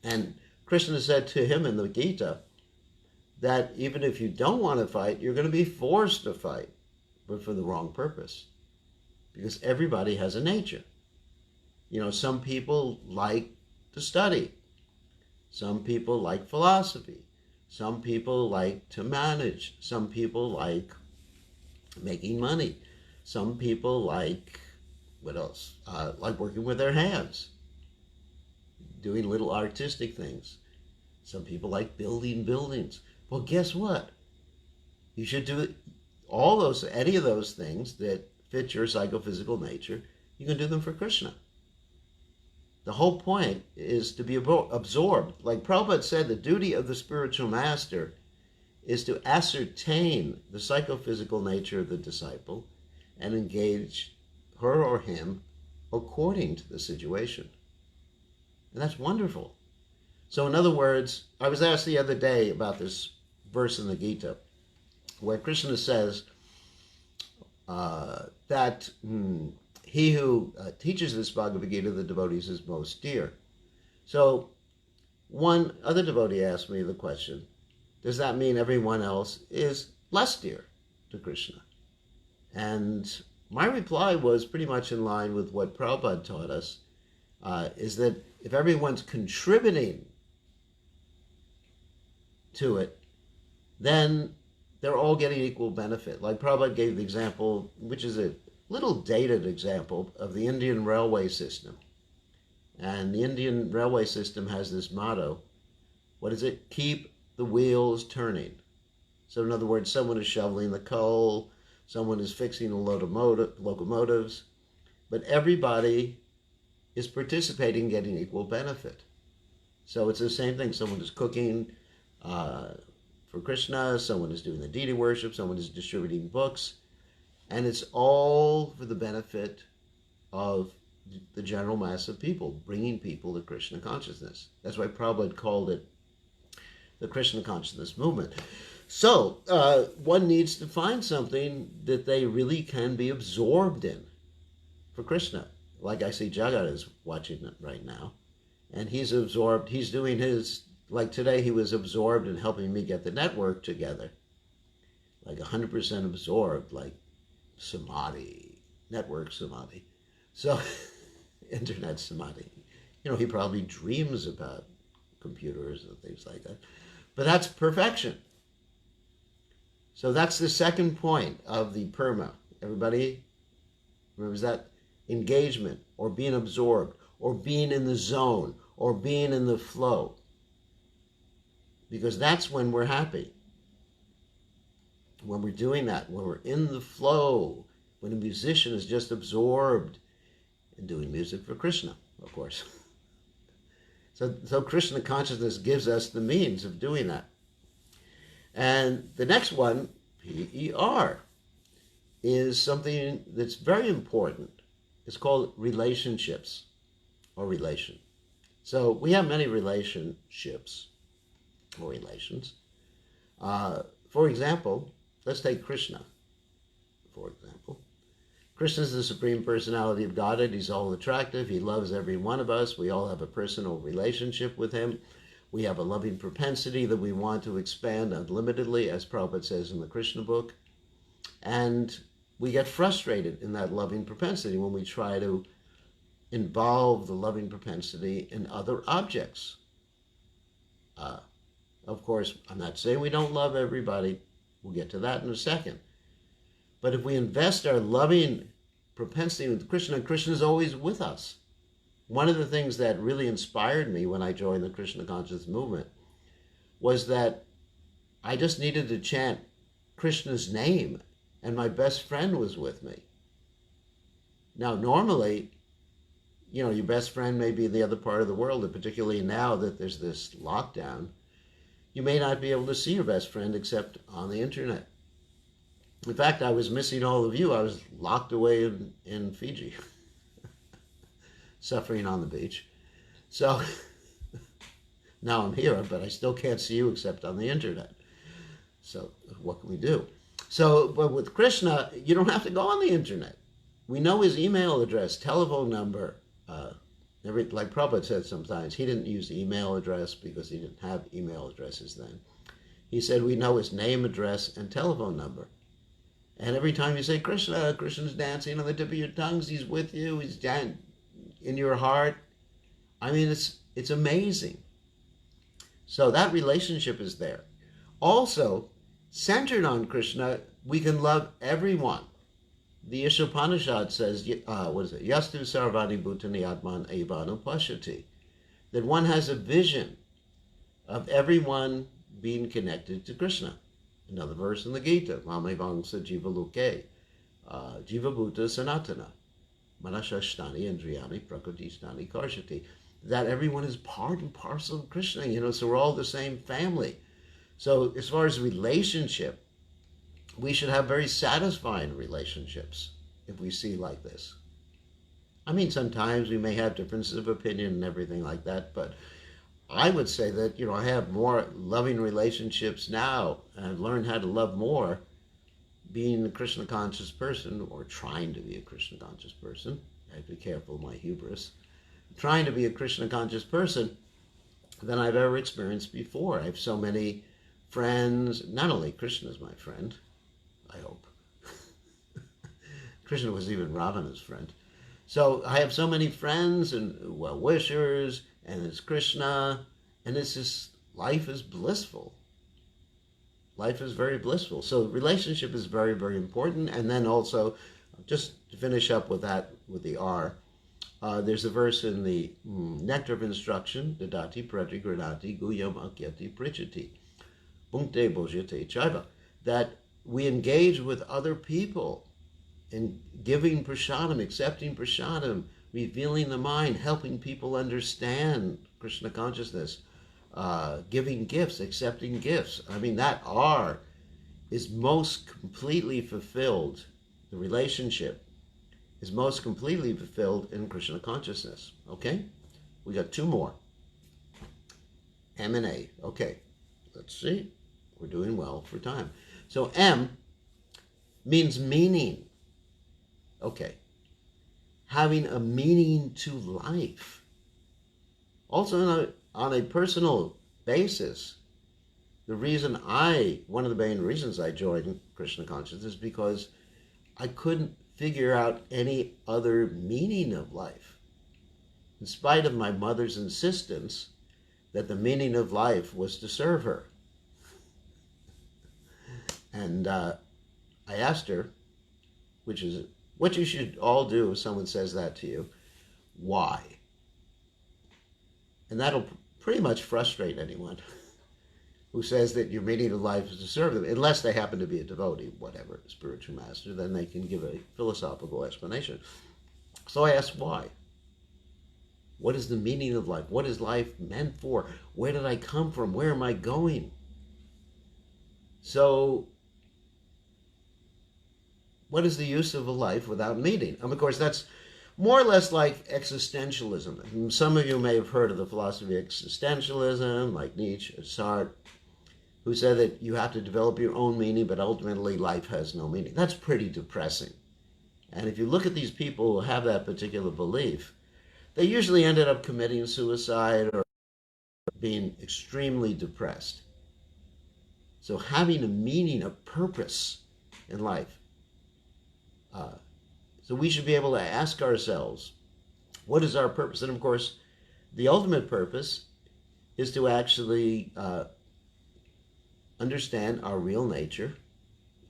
And Krishna said to him in the Gita that even if you don't want to fight, you're going to be forced to fight, but for the wrong purpose. Because everybody has a nature. You know, some people like to study. Some people like philosophy. Some people like to manage. Some people like making money. Some people like, what else? Like working with their hands, doing little artistic things. Some people like building buildings. Well, guess what? You should do any of those things that fit your psychophysical nature. You can do them for Krishna. The whole point is to be absorbed. Like Prabhupada said, the duty of the spiritual master is to ascertain the psychophysical nature of the disciple and engage her or him according to the situation. And that's wonderful. So in other words, I was asked the other day about this verse in the Gita where Krishna says that he who teaches this Bhagavad Gita, the devotees, is most dear. So one other devotee asked me the question, does that mean everyone else is less dear to Krishna? And my reply was pretty much in line with what Prabhupada taught us, is that if everyone's contributing to it, then they're all getting equal benefit. Like Prabhupada gave the example, which is a little dated example, of the Indian railway system. And the Indian railway system has this motto. What is it? Keep the wheels turning. So in other words, someone is shoveling the coal, someone is fixing the locomotives, but everybody is participating, getting equal benefit. So it's the same thing. Someone is cooking for Krishna, someone is doing the deity worship, someone is distributing books, and it's all for the benefit of the general mass of people, bringing people to Krishna consciousness. That's why Prabhupada called it the Krishna consciousness movement. So one needs to find something that they really can be absorbed in for Krishna. Like I see Jagat is watching it right now, and he's absorbed. He's doing his, like today he was absorbed in helping me get the network together. Like 100% absorbed, like samadhi, network samadhi. So, internet samadhi. You know, he probably dreams about computers and things like that. But that's perfection. So that's the second point of the perma. Everybody remembers that? Engagement, or being absorbed, or being in the zone, or being in the flow. Because that's when we're happy. When we're doing that, when we're in the flow, when a musician is just absorbed in doing music for Krishna, of course. So Krishna consciousness gives us the means of doing that. And the next one, PER. is something that's very important. It's called relationships or relation. So we have many relationships or relations. For example, let's take Krishna, for example. Krishna is the Supreme Personality of Godhead. He's all attractive. He loves every one of us. We all have a personal relationship with him. We have a loving propensity that we want to expand unlimitedly, as Prabhupada says in the Krishna book. And we get frustrated in that loving propensity when we try to involve the loving propensity in other objects. Of course, I'm not saying we don't love everybody. We'll get to that in a second. But if we invest our loving propensity with Krishna, Krishna is always with us. One of the things that really inspired me when I joined the Krishna conscious movement was that I just needed to chant Krishna's name, and my best friend was with me. Now, normally, your best friend may be in the other part of the world, and particularly now that there's this lockdown, you may not be able to see your best friend except on the internet. In fact, I was missing all of you. I was locked away in Fiji, suffering on the beach. So now I'm here, but I still can't see you except on the internet. So what can we do? So, but with Krishna, you don't have to go on the internet. We know his email address, telephone number. Like Prabhupada said sometimes, he didn't use email address because he didn't have email addresses then. He said we know his name, address, and telephone number. And every time you say Krishna, Krishna's dancing on the tip of your tongues. He's with you. He's in your heart. I mean, it's amazing. So that relationship is there. Also, centered on Krishna, we can love everyone. The Ishopanishad says, Yastu sarvani bhutani atman evanu pashyati, that one has a vision of everyone being connected to Krishna. Another verse in the Gita, Mame Vangsa Jiva Luke, Jiva Bhuta Sanatana, Manashashtani Indriyani Prakritishtani Karshati, that everyone is part and parcel of Krishna, so we're all the same family. So as far as relationship, we should have very satisfying relationships if we see like this. I mean, sometimes we may have differences of opinion and everything like that, but I would say that, I have more loving relationships now, and I've learned how to love more being a Krishna conscious person, or trying to be a Krishna conscious person. I have to be careful of my hubris. Trying to be a Krishna conscious person than I've ever experienced before. I have so many friends. Not only Krishna is my friend, I hope. Krishna was even Ravana's friend. So I have so many friends and well-wishers, and it's Krishna, and it's just, life is blissful. Life is very blissful. So relationship is very, very important. And then also, just to finish up with that, with the R, there's a verse in the Nectar of Instruction, Dadati Prati Granati Guyam Akyati Prichati, Punkte Bojate Chaiva, that we engage with other people in giving prasadam, accepting prasadam, revealing the mind, helping people understand Krishna consciousness, giving gifts, accepting gifts. I mean, that R is most completely fulfilled. The relationship is most completely fulfilled in Krishna consciousness. Okay? We got two more. M and A. Okay. Let's see. We're doing well for time. So M means meaning. Okay. Having a meaning to life. Also on a personal basis, one of the main reasons I joined Krishna consciousness is because I couldn't figure out any other meaning of life. In spite of my mother's insistence that the meaning of life was to serve her. And I asked her, which is what you should all do if someone says that to you, why? And that'll pretty much frustrate anyone who says that your meaning of life is to serve them, unless they happen to be a devotee, whatever, a spiritual master, then they can give a philosophical explanation. So I asked why. What is the meaning of life? What is life meant for? Where did I come from? Where am I going? So what is the use of a life without meaning? And of course, that's more or less like existentialism. Some of you may have heard of the philosophy of existentialism, like Nietzsche or Sartre, who said that you have to develop your own meaning, but ultimately life has no meaning. That's pretty depressing. And if you look at these people who have that particular belief, they usually ended up committing suicide or being extremely depressed. So having a meaning, a purpose in life. So we should be able to ask ourselves, what is our purpose? And of course, the ultimate purpose is to actually understand our real nature,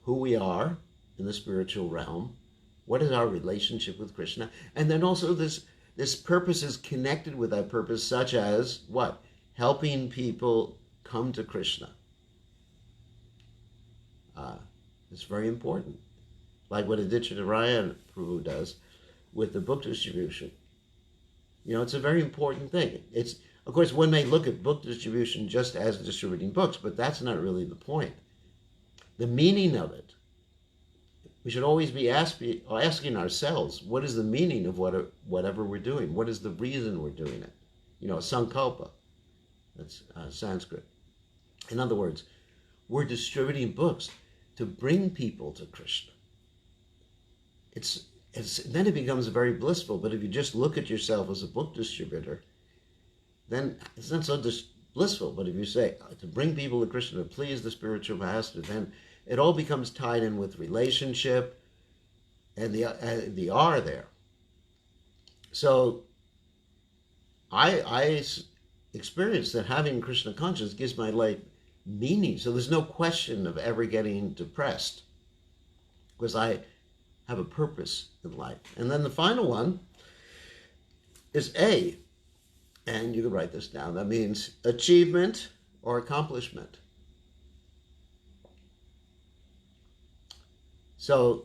who we are in the spiritual realm, what is our relationship with Krishna, and then also this purpose is connected with that purpose, such as what? Helping people come to Krishna. It's very important. Like what Aditya Narayan Prabhu does with the book distribution. It's a very important thing. Of course, one may look at book distribution just as distributing books, but that's not really the point. The meaning of it, we should always be asking ourselves, what is the meaning of whatever we're doing? What is the reason we're doing it? Sankalpa, that's Sanskrit. In other words, we're distributing books to bring people to Krishna. Then it becomes very blissful, but if you just look at yourself as a book distributor, then it's not so blissful. But if you say, to bring people to Krishna, to please the spiritual master, then it all becomes tied in with relationship and the R there. So I experienced that having Krishna consciousness gives my life meaning. So there's no question of ever getting depressed, because I have a purpose in life. And then the final one is A, and you can write this down. That means achievement or accomplishment. So,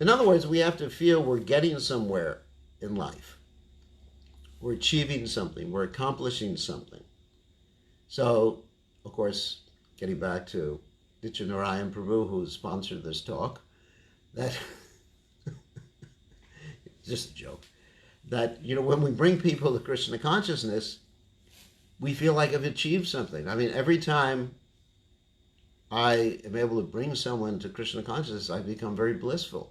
in other words, we have to feel we're getting somewhere in life. We're achieving something. We're accomplishing something. So, of course, getting back to Aditya Narayan Prabhu, who sponsored this talk, that it's just a joke, that when we bring people to Krishna consciousness, we feel like I've achieved something. I mean, every time I am able to bring someone to Krishna consciousness, I become very blissful,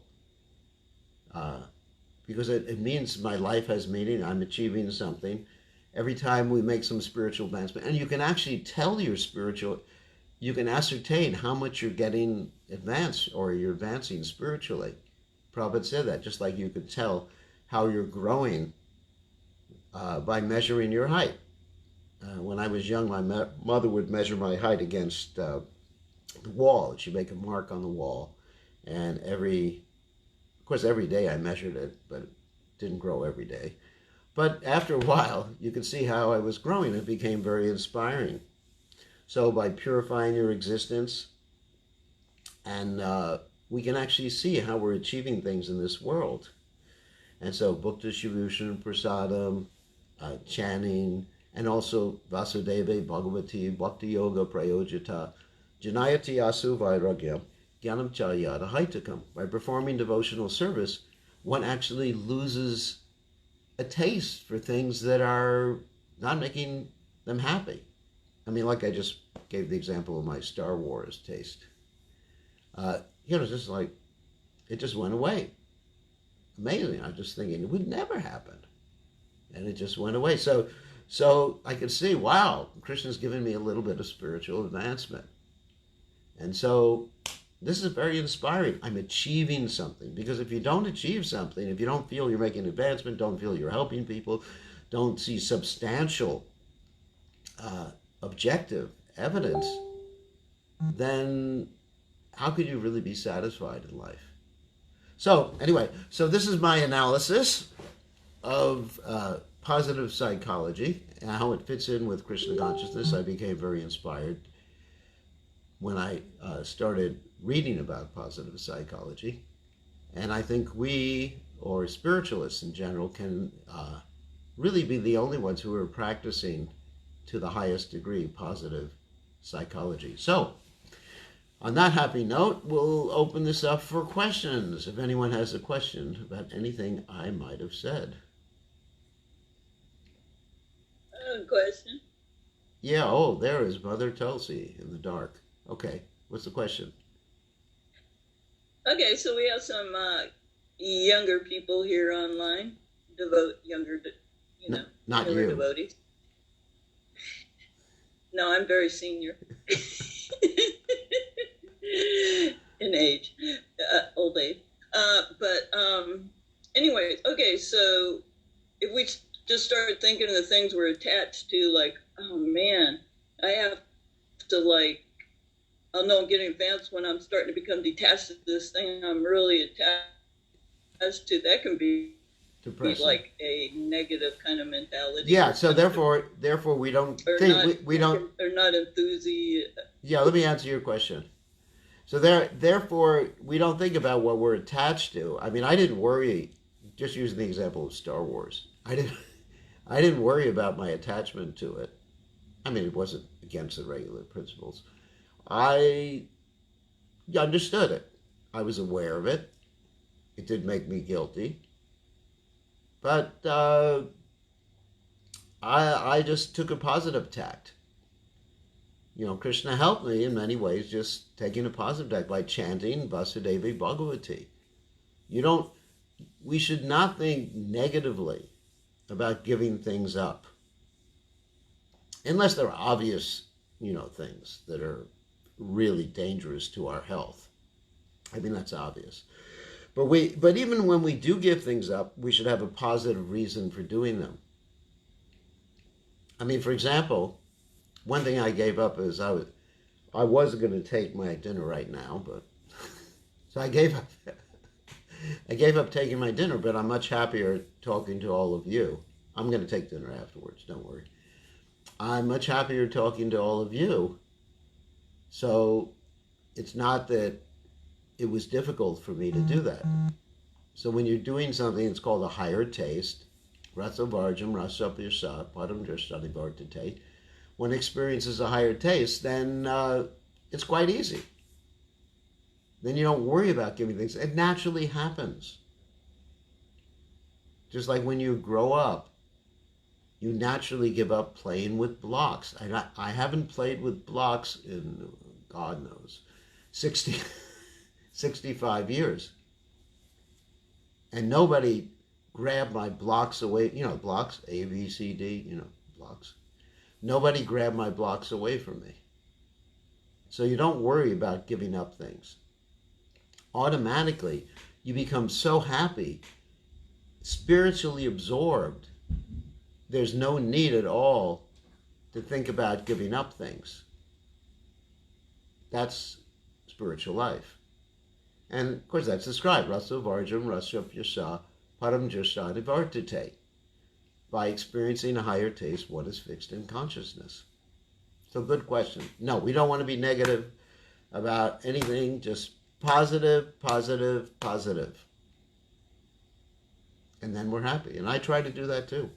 because it means my life has meaning. I'm achieving something. Every time we make some spiritual advancement, and you can actually tell you can ascertain how much you're getting advanced or you're advancing spiritually. Prabhupada said that, just like you could tell how you're growing by measuring your height. When I was young, my mother would measure my height against the wall. She'd make a mark on the wall, and every day I measured it, but it didn't grow every day. But after a while, you could see how I was growing. It became very inspiring. So by purifying your existence, and we can actually see how we're achieving things in this world. And so book distribution, prasadam, chanting, and also Vasudeva Bhagavati Bhakti Yoga Prayojita Janayati Asu Vairagyam Gyanam Charyata Haitakam. By performing devotional service, one actually loses a taste for things that are not making them happy. I mean, like I just gave the example of my Star Wars taste. Just like, it just went away. Amazing. I'm just thinking it would never happen. And it just went away. So I could see, wow, Krishna's given me a little bit of spiritual advancement. And so this is very inspiring. I'm achieving something. Because if you don't achieve something, if you don't feel you're making advancement, don't feel you're helping people, don't see substantial objective evidence, then how could you really be satisfied in life? So anyway, this is my analysis of positive psychology and how it fits in with Krishna consciousness. I became very inspired when I started reading about positive psychology. And I think we, or spiritualists in general, can really be the only ones who are practicing to the highest degree positive psychology. So On that happy note, we'll open this up for questions. If anyone has a question about anything I might have said. Question. Yeah, oh, there is Mother Tulsi in the dark. Okay, what's the question? Okay, so we have some younger people here online, Not newer you. devotees. No, I'm very senior in age, old age. Anyways, okay, so if we just start thinking of the things we're attached to, like, oh man, I have to, like, I'll know I'm getting advanced when I'm starting to become detached of this thing I'm really attached to. That can be Depressing. like a negative kind of mentality. Yeah, so therefore we don't think, we don't... Or not enthusiastic. Yeah, let me answer your question. So therefore, we don't think about what we're attached to. I mean, I didn't worry, just using the example of Star Wars. I didn't worry about my attachment to it. I mean, it wasn't against the regular principles. I understood it. I was aware of it. It did make me guilty. But I just took a positive tact. You know, Krishna helped me in many ways, just taking a positive tact by chanting Vasudevi Bhagavati. We should not think negatively about giving things up. Unless there are obvious, things that are really dangerous to our health. I mean, that's obvious. But even when we do give things up, we should have a positive reason for doing them. I mean, for example, one thing I gave up is I was going to take my dinner right now, but so I gave up taking my dinner, but I'm much happier talking to all of you. I'm going to take dinner afterwards, don't worry. I'm much happier talking to all of you. So it's not that it was difficult for me to do that. So when you're doing something, it's called a higher taste. Rasa Varjam, Rasa Pirsa, Padam Drashtani Vartate. When experiences a higher taste, then it's quite easy. Then you don't worry about giving things. It naturally happens. Just like when you grow up, you naturally give up playing with blocks. I haven't played with blocks in, God knows, 65 years. And nobody grabbed my blocks away, blocks, A, B, C, D, blocks. Nobody grabbed my blocks away from me. So you don't worry about giving up things. Automatically, you become so happy, spiritually absorbed, there's no need at all to think about giving up things. That's spiritual life. And of course that's described. Rasa Varjam, Rasa Pyasa, Param Jasadi Vartate. By experiencing a higher taste, what is fixed in consciousness? So good question. No, we don't want to be negative about anything, just positive, positive, positive. And then we're happy. And I try to do that too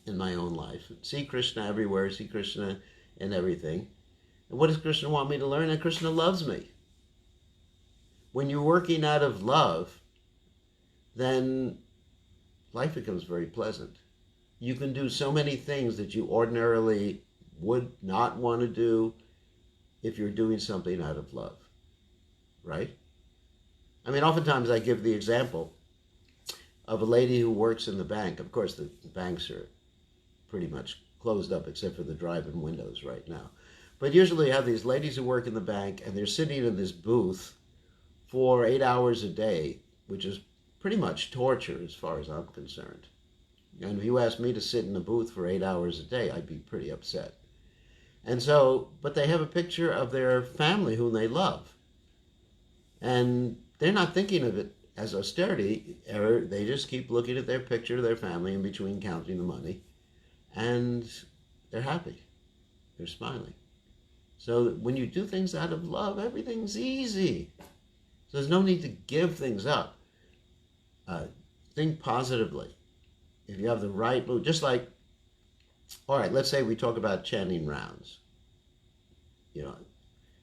in my own life. See Krishna everywhere, see Krishna in everything. And what does Krishna want me to learn? And Krishna loves me. When you're working out of love, then life becomes very pleasant. You can do so many things that you ordinarily would not want to do if you're doing something out of love, right? I mean, oftentimes I give the example of a lady who works in the bank. Of course, the banks are pretty much closed up except for the drive-in windows right now. But usually you have these ladies who work in the bank and they're sitting in this booth for 8 hours a day, which is pretty much torture as far as I'm concerned. And if you asked me to sit in a booth for 8 hours a day, I'd be pretty upset. And so, but they have a picture of their family whom they love. And they're not thinking of it as austerity. They just keep looking at their picture of their family in between counting the money. And they're happy. They're smiling. So when you do things out of love, everything's easy. So there's no need to give things up. Think positively. If you have the right mood, just like, all right, let's say we talk about chanting rounds.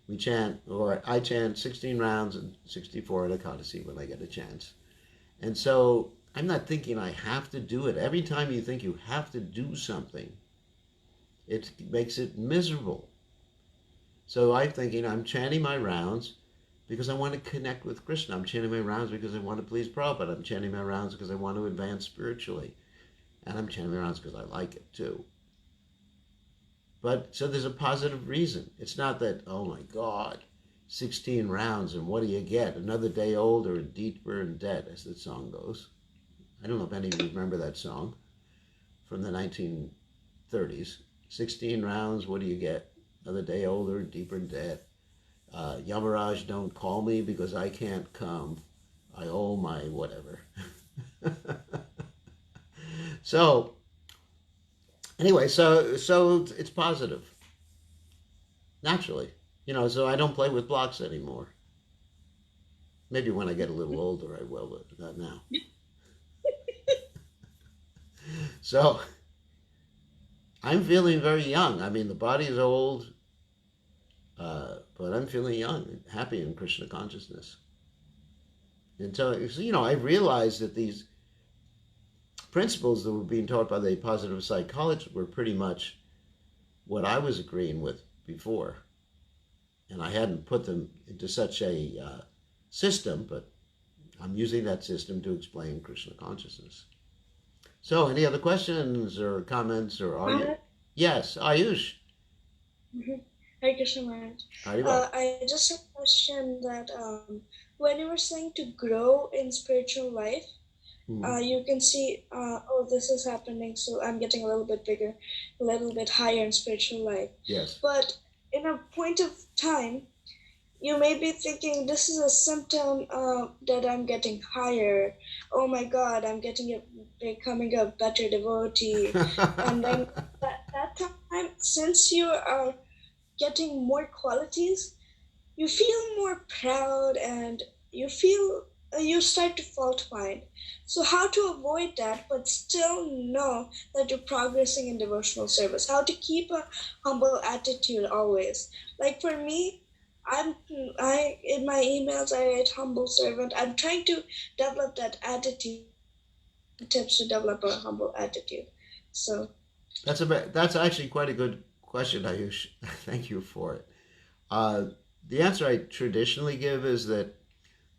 We chant, or I chant 16 rounds and 64 at Ekadasi when I get a chance. And so I'm not thinking I have to do it. Every time you think you have to do something, it makes it miserable. So I'm thinking I'm chanting my rounds because I want to connect with Krishna. I'm chanting my rounds because I want to please Prabhupada. I'm chanting my rounds because I want to advance spiritually. And I'm chanting my rounds because I like it too. But so there's a positive reason. It's not that, oh my God, 16 rounds and what do you get? Another day older and deeper in debt, as the song goes. I don't know if any of you remember that song from the 1930s. 16 rounds, what do you get? Another day older and deeper in debt. Yamaraj, don't call me because I can't come. I owe my whatever. So, anyway, so it's positive. Naturally. So I don't play with blocks anymore. Maybe when I get a little older I will, but not now. So, I'm feeling very young. I mean, the body is old, but I'm feeling young and happy in Krishna consciousness. And so, I realized that these principles that were being taught by the positive psychologists were pretty much what I was agreeing with before. And I hadn't put them into such a system, but I'm using that system to explain Krishna consciousness. So, any other questions or comments, or are you? Yes, Ayush. Hare Krishna Maharaj. I just have a question that when you were saying to grow in spiritual life, you can see, oh, this is happening, so I'm getting a little bit bigger, a little bit higher in spiritual life. Yes. But in a point of time, you may be thinking this is a symptom that I'm getting higher. Oh my God, I'm becoming a better devotee. And then that time, since you are getting more qualities, you feel more proud and you start to fault find. So how to avoid that but still know that you're progressing in devotional service? How to keep a humble attitude always? Like for me, I in my emails I write humble servant. I'm trying to develop that attitude. Tips to develop a humble attitude. So that's actually quite a good question, Ayush. Thank you for it. The answer I traditionally give is that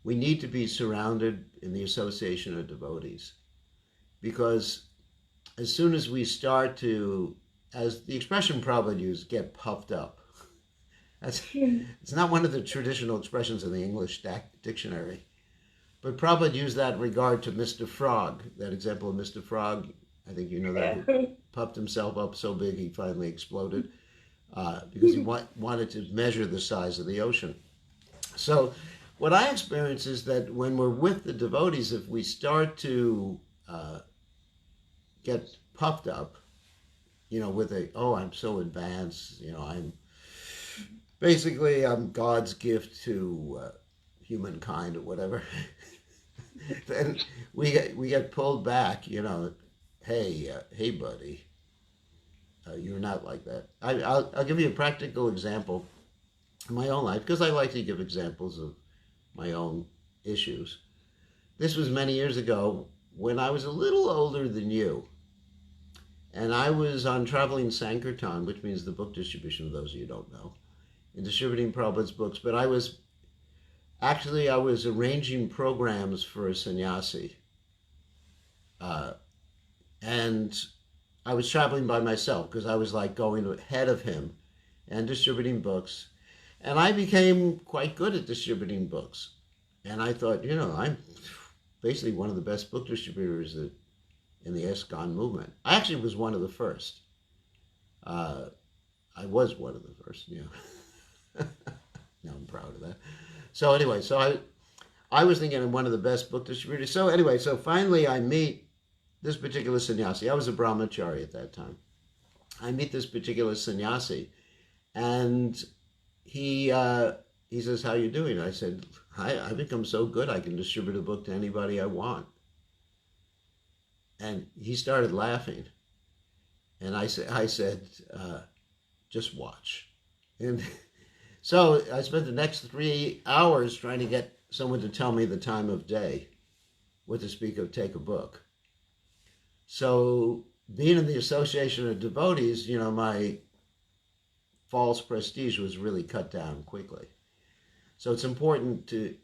we need to be surrounded in the association of devotees, because as soon as we start to, as the expression Prabhupada used, get puffed up. It's not one of the traditional expressions in the English dictionary, but Prabhupada used that in regard to Mr. Frog, that example of Mr. Frog. I think you know that. He puffed himself up so big he finally exploded because he wanted to measure the size of the ocean. So what I experience is that when we're with the devotees, if we start to get puffed up, with I'm so advanced, I'm God's gift to humankind or whatever, then we get pulled back, hey buddy, you're not like that. I'll give you a practical example in my own life, because I like to give examples of my own issues. This was many years ago when I was a little older than you, and I was on traveling Sankirtan, which means the book distribution, of those of you who don't know, in distributing Prabhupada's books. But I was arranging programs for a sannyasi, and I was traveling by myself because I was like going ahead of him and distributing books, and I became quite good at distributing books. And I thought, I'm basically one of the best book distributors in the ISKCON movement. I actually was one of the first. I was one of the first, No, I'm proud of that. So anyway, I was thinking I'm one of the best book distributors. So anyway, finally I meet this particular sannyasi. I was a brahmachari at that time. I meet this particular sannyasi, and he says, "How you doing?" I said, I've become so good I can distribute a book to anybody I want." And he started laughing. And I said, "Just watch." And So I spent the next 3 hours trying to get someone to tell me the time of day, what to speak of, take a book. So being in the association of devotees, my false prestige was really cut down quickly. So it's important to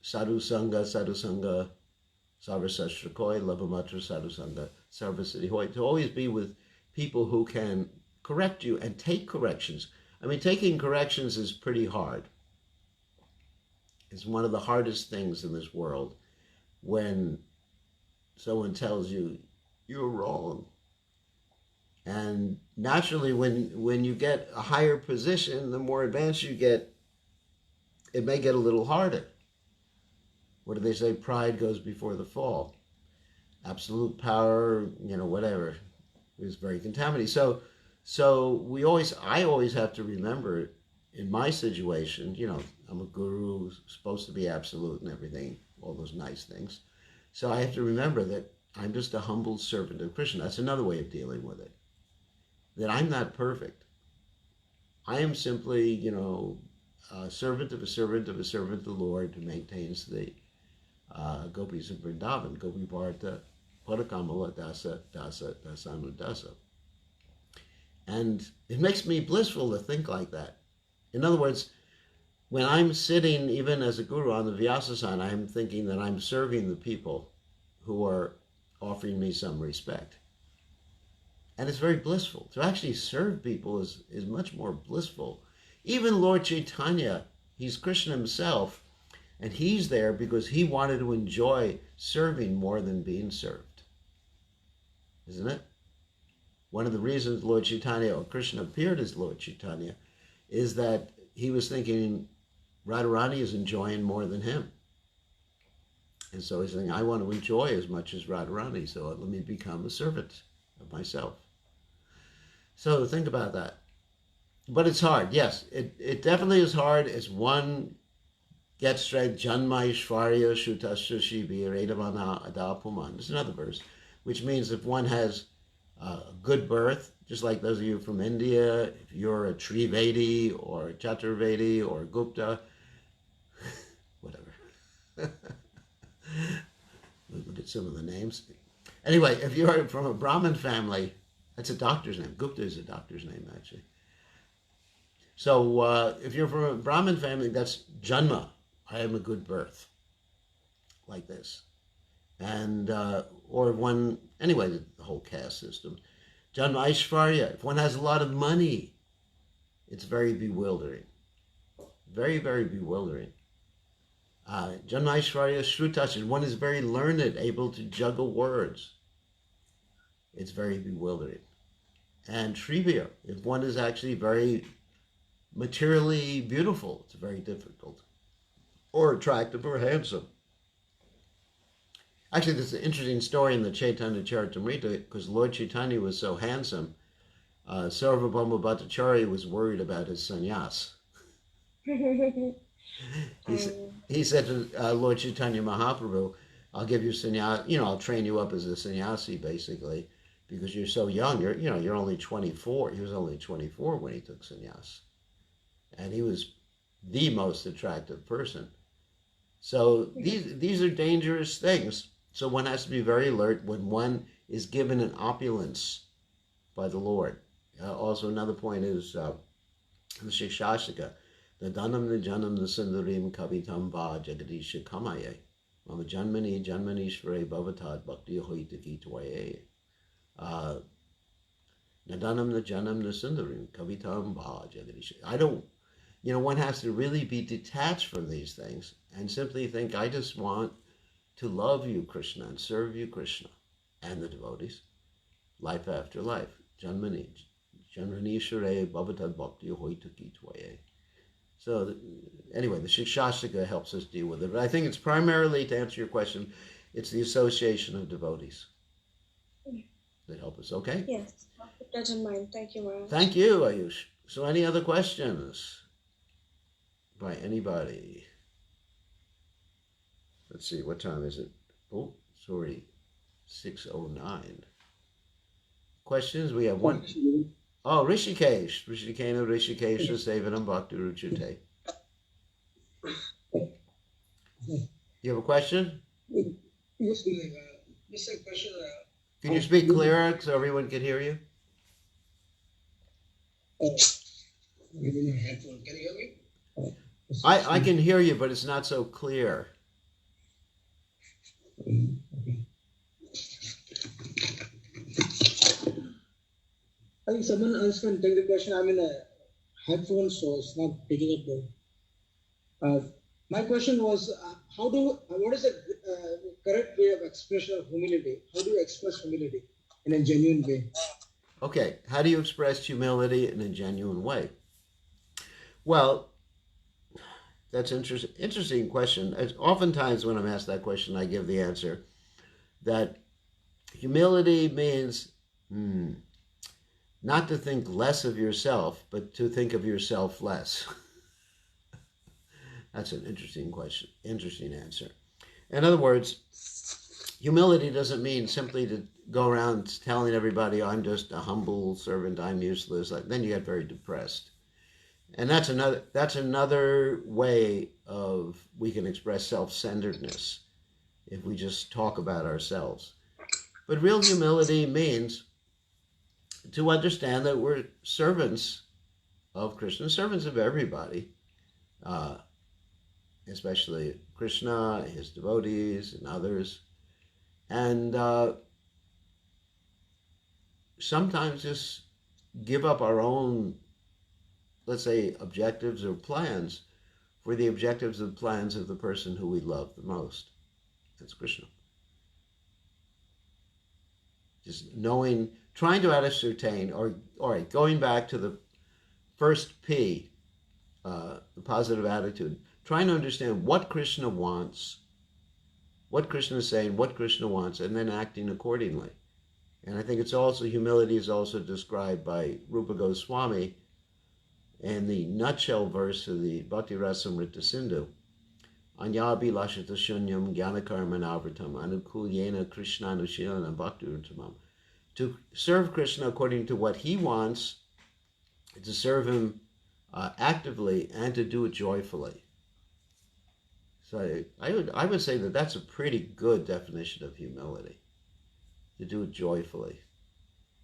sadhu sangha, sarvasashrakoi, lavamatra sadhu sangha, sarvasiddhi hoy, to always be with people who can correct you and take corrections. I mean, taking corrections is pretty hard. It's one of the hardest things in this world when someone tells you you're wrong. And naturally, when you get a higher position, the more advanced you get, it may get a little harder. What do they say? Pride goes before the fall. Absolute power, whatever, is very contaminated. So I always have to remember, in my situation, I'm a guru, supposed to be absolute and everything, all those nice things. So I have to remember that I'm just a humble servant of Krishna. That's another way of dealing with it. That I'm not perfect. I am simply, a servant of a servant of a servant of the Lord who maintains the gopis of Vrindavan, Gopi Bharata, Parakamala Dasa, Dasa, Dasanu Dasa. And it makes me blissful to think like that. In other words, when I'm sitting, even as a guru, on the Vyasasana, I'm thinking that I'm serving the people who are offering me some respect. And it's very blissful. To actually serve people is much more blissful. Even Lord Chaitanya, he's Krishna himself, and he's there because he wanted to enjoy serving more than being served. Isn't it? One of the reasons Lord Chaitanya, or Krishna, appeared as Lord Chaitanya is that he was thinking Radharani is enjoying more than him. And so he's saying, I want to enjoy as much as Radharani, so let me become a servant of myself. So think about that. But it's hard, yes. It definitely is hard as one gets straight. Janma Ishvarya Shutasya Shibir Edamana Adapuman. There's another verse, which means if one has a good birth, just like those of you from India, if you're a Trivedi or a Chaturvedi or a Gupta, whatever. Look at some of the names. Anyway, if you're from a Brahmin family, that's a doctor's name. Gupta is a doctor's name, actually. So if you're from a Brahmin family, that's Janma. I am a good birth. Like this. And, or one, anyway, the whole caste system. Janma Aishvarya. If one has a lot of money, it's very bewildering. Very, very bewildering. Janma Aishvarya Shrutasya. One is very learned, able to juggle words. It's very bewildering. And Shrivya, if one is actually very materially beautiful, it's very difficult. Or attractive or handsome. Actually, there's an interesting story in the Chaitanya Charitamrita, because Lord Chaitanya was so handsome, Sarvabhauma Bhattacharya was worried about his sannyas. He said to Lord Chaitanya Mahaprabhu, I'll give you sannyas, I'll train you up as a sannyasi, basically, because you're so young. You're only 24. He was only 24 when he took sannyas. And he was the most attractive person. So these are dangerous things. So one has to be very alert when one is given an opulence by the Lord. Also, another point is the Shikshashika. The Danam the Janam the Sundarim Kavitam Va Jagadisha Kamaye. Mama Janmani Janmanishvare Bhavatad Bhakti Hoitaki Twaye. Nadanam the Janam the Sundarim Kavitam Va Jagadisha. One has to really be detached from these things and simply think, I just want to love you, Krishna, and serve you, Krishna, and the devotees, life after life. Janmani Shure Bhavatad Bhakti Hoitaki Twaye. So, anyway, the Shikshashika helps us deal with it. But I think it's primarily, to answer your question, it's the association of devotees that help us, okay? Yes, I'll put that in mind. Thank you, Maharaj. Thank you, Ayush. So, any other questions by anybody? Let's see, what time is it? Oh, it's already 6:09. Questions? We have one. Oh, Rishikesh. Rishikena Rishikesha Sevanam Bhakti Ruchute. You have a question? Yes, just a question. Can you speak clearer so everyone can hear you? Giving a headphone. Can you hear me? I can hear you, but it's not so clear. I think someone else can take the question. I'm in a headphone, so it's not picking up the. My question was, what is the correct way of expression of humility? How do you express humility in a genuine way? Okay, how do you express humility in a genuine way? Well, that's interesting question. Oftentimes when I'm asked that question, I give the answer that humility means not to think less of yourself, but to think of yourself less. That's an interesting question, interesting answer. In other words, humility doesn't mean simply to go around telling everybody, I'm just a humble servant, I'm useless. Then you get very depressed. And that's another way of we can express self-centeredness if we just talk about ourselves. But real humility means to understand that we're servants of Krishna, servants of everybody, especially Krishna, his devotees, and others. And sometimes just give up our own, let's say, objectives or plans for the objectives and plans of the person who we love the most. That's Krishna. Just knowing, trying to ascertain, or all right, going back to the first P, the positive attitude, trying to understand what Krishna wants, what Krishna is saying, what Krishna wants, and then acting accordingly. And I think it's also, humility is also described by Rupa Goswami in the nutshell verse of the Bhakti Rasamrita Sindhu. Anyabi lashita shunyam gyanakarma navratam anukulyena Krishna anushilana bhakti uttamam. To serve Krishna according to what he wants, to serve him actively, and to do it joyfully. So I would say that that's a pretty good definition of humility, to do it joyfully,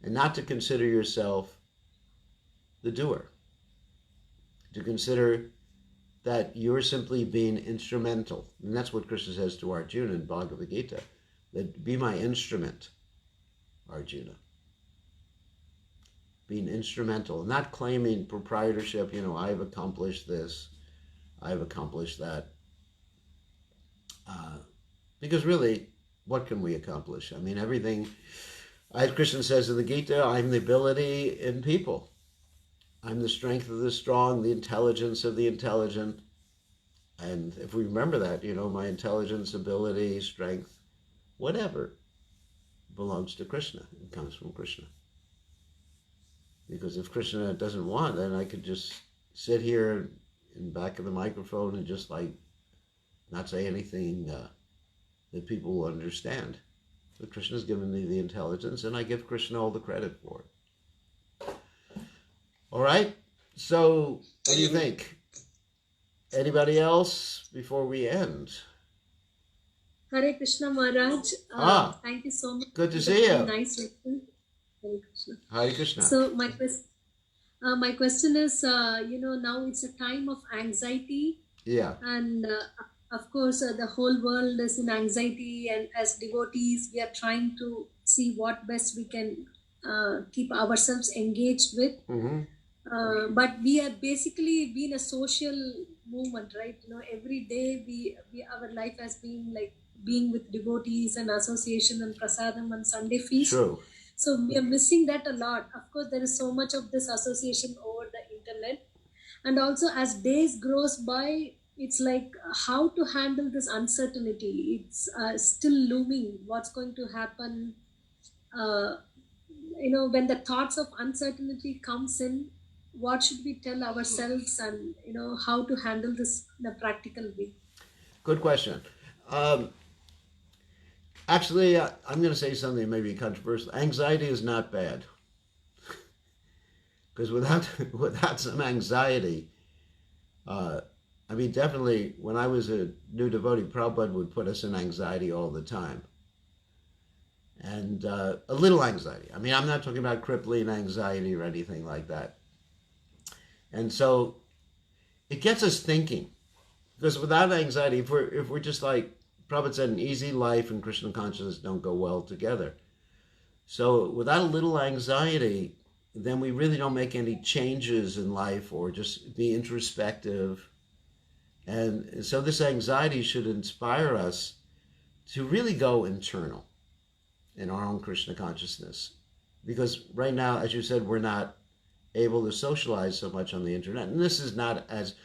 and not to consider yourself the doer, to consider that you're simply being instrumental. And that's what Krishna says to Arjuna in Bhagavad Gita, that be my instrument, Arjuna. Being instrumental, not claiming proprietorship, I've accomplished this, I've accomplished that. Because really, what can we accomplish? I mean, everything, as Krishna says in the Gita, I'm the ability in people. I'm the strength of the strong, the intelligence of the intelligent. And if we remember that, my intelligence, ability, strength, whatever, belongs to Krishna. It comes from Krishna. Because if Krishna doesn't want, then I could just sit here in back of the microphone and just not say anything that people will understand. But Krishna's given me the intelligence, and I give Krishna all the credit for it. All right? So, what do you think? Anybody else before we end? Hare Krishna Maharaj. Thank you so much. Good to see you. Nice wisdom. Hare Krishna. Hare Krishna. So my question is, now it's a time of anxiety. Yeah. And of course, the whole world is in anxiety, and as devotees, we are trying to see what best we can keep ourselves engaged with. Mm-hmm. But we are basically been a social movement, right? Every day our life has been like being with devotees and association and prasadam and Sunday feast. True. So we are missing that a lot. Of course, there is so much of this association over the internet. And also as days grows by, it's like how to handle this uncertainty. It's still looming. What's going to happen? When the thoughts of uncertainty comes in, what should we tell ourselves, and how to handle this in a practical way? Good question. Actually, I'm going to say something maybe controversial. Anxiety is not bad. Because without some anxiety, I mean, definitely when I was a new devotee, Prabhupada would put us in anxiety all the time. And a little anxiety. I mean, I'm not talking about crippling anxiety or anything like that. And so it gets us thinking. Because without anxiety, if we're just like Prabhupada said, an easy life and Krishna consciousness don't go well together. So without a little anxiety, then we really don't make any changes in life or just be introspective. And so this anxiety should inspire us to really go internal in our own Krishna consciousness. Because right now, as you said, we're not able to socialize so much on the internet. And this is not as,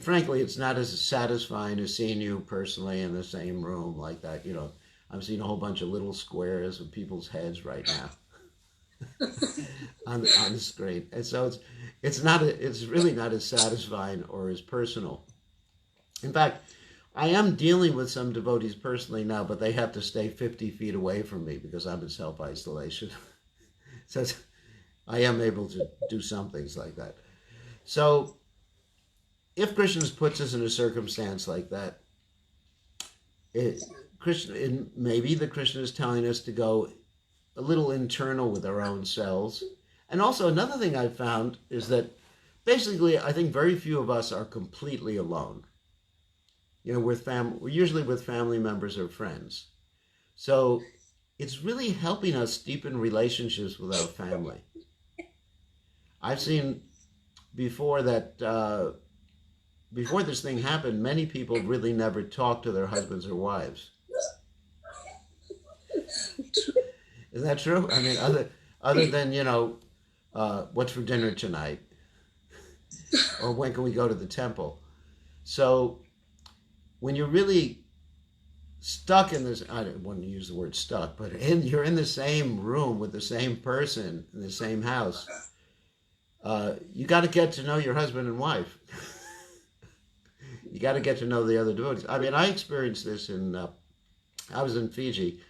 frankly, it's not as satisfying as seeing you personally in the same room like that. You know, I'm seeing a whole bunch of little squares of people's heads right now on the screen. And so it's really not as satisfying or as personal. In fact, I am dealing with some devotees personally now, but they have to stay 50 feet away from me because I'm in self-isolation. So I am able to do some things like that. So if Krishna puts us in a circumstance like that, maybe the Krishna is telling us to go a little internal with our own selves. And also another thing I've found is that basically I think very few of us are completely alone. You know, we're usually with family members or friends. So it's really helping us deepen relationships with our family. I've seen before that, before this thing happened, many people really never talked to their husbands or wives. Is that true? I mean, other than, you know, what's for dinner tonight? Or when can we go to the temple? So when you're really stuck in this, I don't want to use the word stuck, but you're in the same room with the same person in the same house, you got to get to know your husband and wife. You got to get to know the other devotees. I mean, I experienced this I was in Fiji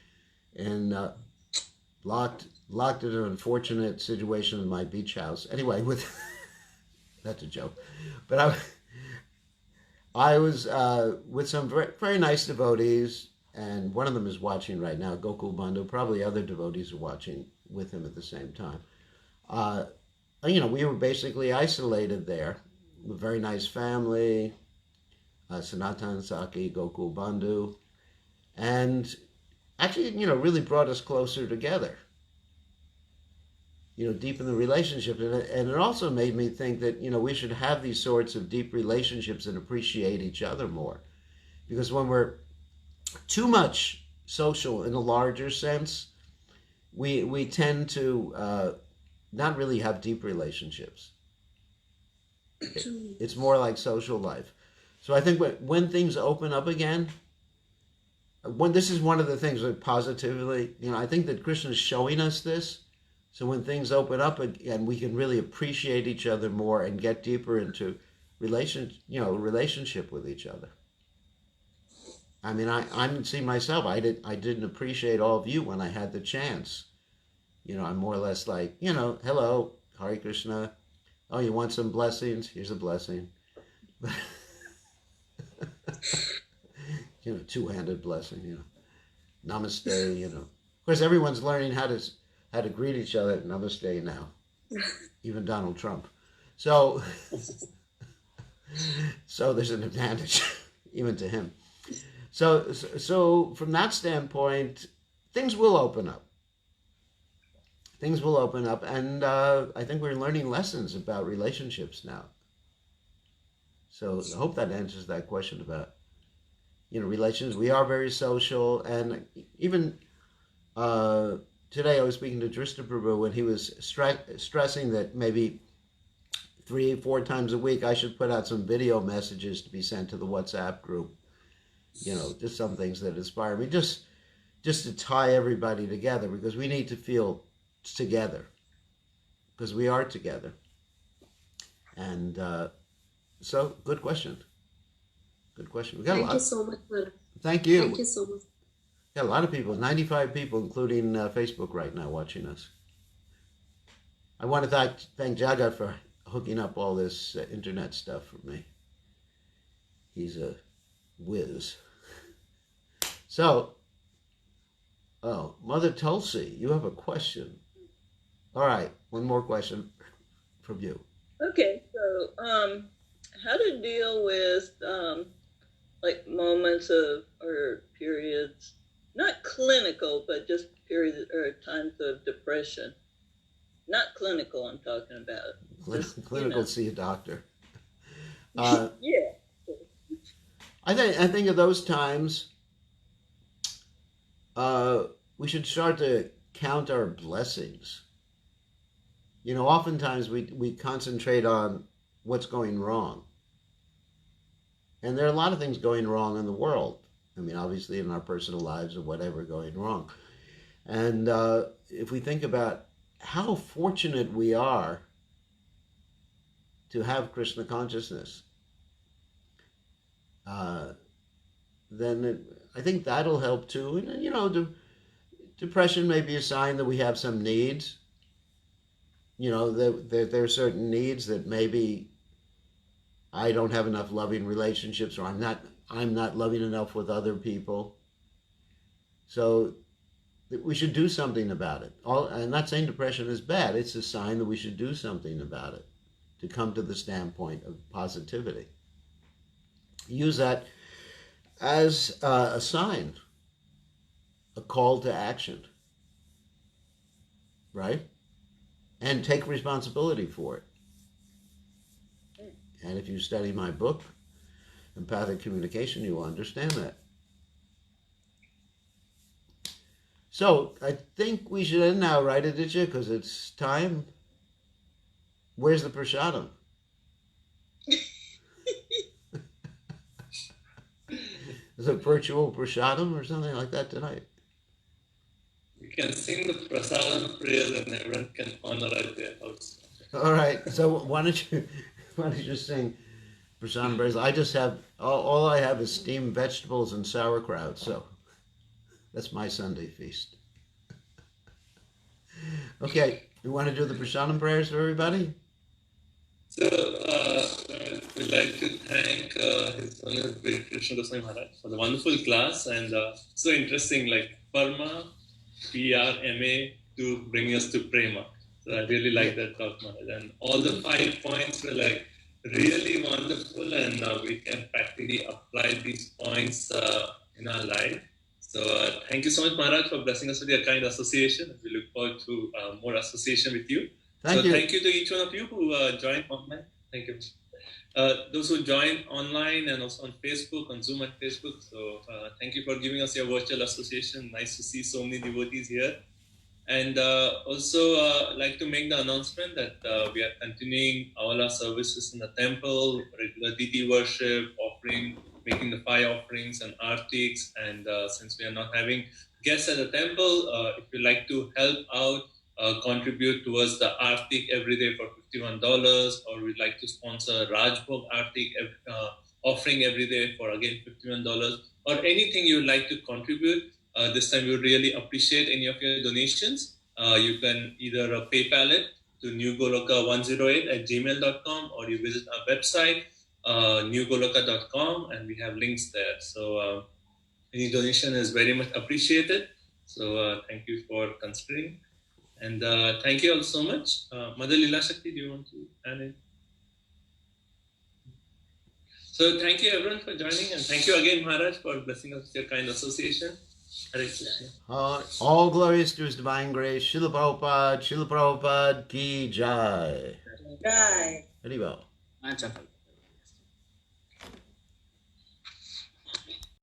and locked in an unfortunate situation in my beach house. Anyway, that's a joke, but I was with some very, very nice devotees, and one of them is watching right now, Gokul Bandhu. Probably other devotees are watching with him at the same time. You know, we were basically isolated there. A very nice family, Sanatan Saki, Gokul Bandhu, and actually, you know, really brought us closer together. You know, deepen the relationship. And it also made me think that, you know, we should have these sorts of deep relationships and appreciate each other more. Because when we're too much social in a larger sense, we tend to not really have deep relationships. It's more like social life. So I think when things open up again, this is one of the things that positively, you know, I think that Krishna is showing us this. So when things open up again, we can really appreciate each other more and get deeper into relationship with each other. I mean, I'm seeing myself. I didn't appreciate all of you when I had the chance. You know, I'm more or less like, you know, hello, Hare Krishna. Oh, you want some blessings? Here's a blessing. You know, two-handed blessing. You know, namaste. You know, of course, everyone's learning how to greet each other. Namaste now, even Donald Trump. So there's an advantage even to him. So from that standpoint, things will open up. Things will open up, and I think we're learning lessons about relationships now. So I hope that answers that question about, you know, relations. We are very social, and even today I was speaking to Drishta Prabhu when he was stressing that maybe 3-4 times a week I should put out some video messages to be sent to the WhatsApp group. You know, just some things that inspire me, just to tie everybody together, because we need to feel together, because we are together. And so, good question. Good question. We got Thank you so much, sir. Thank you. Thank you so much. Got a lot of people, 95 people, including Facebook right now watching us. I want to thank Jagat for hooking up all this internet stuff for me. He's a whiz. So, oh, Mother Tulsi, you have a question. All right, one more question from you. Okay, so how to deal with like moments of or periods, not clinical, but just periods or times of depression. Not clinical, I'm talking about. Just, clinical, see a doctor. Yeah. I think of those times, we should start to count our blessings. You know, oftentimes we concentrate on what's going wrong. And there are a lot of things going wrong in the world. I mean, obviously in our personal lives or whatever going wrong. And if we think about how fortunate we are to have Krishna consciousness, then I think that'll help too. And, you know, depression may be a sign that we have some needs. You know, there are certain needs that maybe I don't have enough loving relationships, or I'm not loving enough with other people. So we should do something about it. I'm not saying depression is bad. It's a sign that we should do something about it to come to the standpoint of positivity. Use that as a sign, a call to action, right? And take responsibility for it. And if you study my book, Empathic Communication, you will understand that. So I think we should end now, right, Aditya? Because it's time. Where's the prasadam? Is it virtual prasadam or something like that tonight? You can sing the prasadam prayers and everyone can honor at their house. All right. So why don't you sing prasadam prayers? I just have all I have is steamed vegetables and sauerkraut. So that's my Sunday feast. Okay. You want to do the prasadam prayers for everybody? So, we'd like to thank His Holiness Krishna Goswami Maharaj for the wonderful class and so interesting, like Parma, PRMA, to bring us to Prema. So I really like that talk, Maharaj. And all the 5 points were like really wonderful, and we can practically apply these points in our life. So thank you so much, Maharaj, for blessing us with your kind association. We look forward to more association with you. Thank you to each one of you who joined online. Thank you. Those who joined online and also on Facebook, on Zoom and Facebook. So thank you for giving us your virtual association. Nice to see so many devotees here. And also like to make the announcement that we are continuing all our services in the temple, regular deity worship, offering, making the 5 offerings and artics. And since we are not having guests at the temple, if you'd like to help out, contribute towards the Artik every day for $51, or we'd like to sponsor Rajbhog Artik offering every day for again $51, or anything you'd like to contribute. This time we would really appreciate any of your donations. You can either PayPal it to newgoloka108@gmail.com, or you visit our website, newgoloka.com, and we have links there. So any donation is very much appreciated. So thank you for considering. And thank you all so much. Mother Lila Shakti, do you want to add in? So thank you everyone for joining, and thank you again, Maharaj, for blessing us with your kind association. Hare Krishna. All glories to His divine grace. Srila Prabhupada ki jai. Jai. Haribol.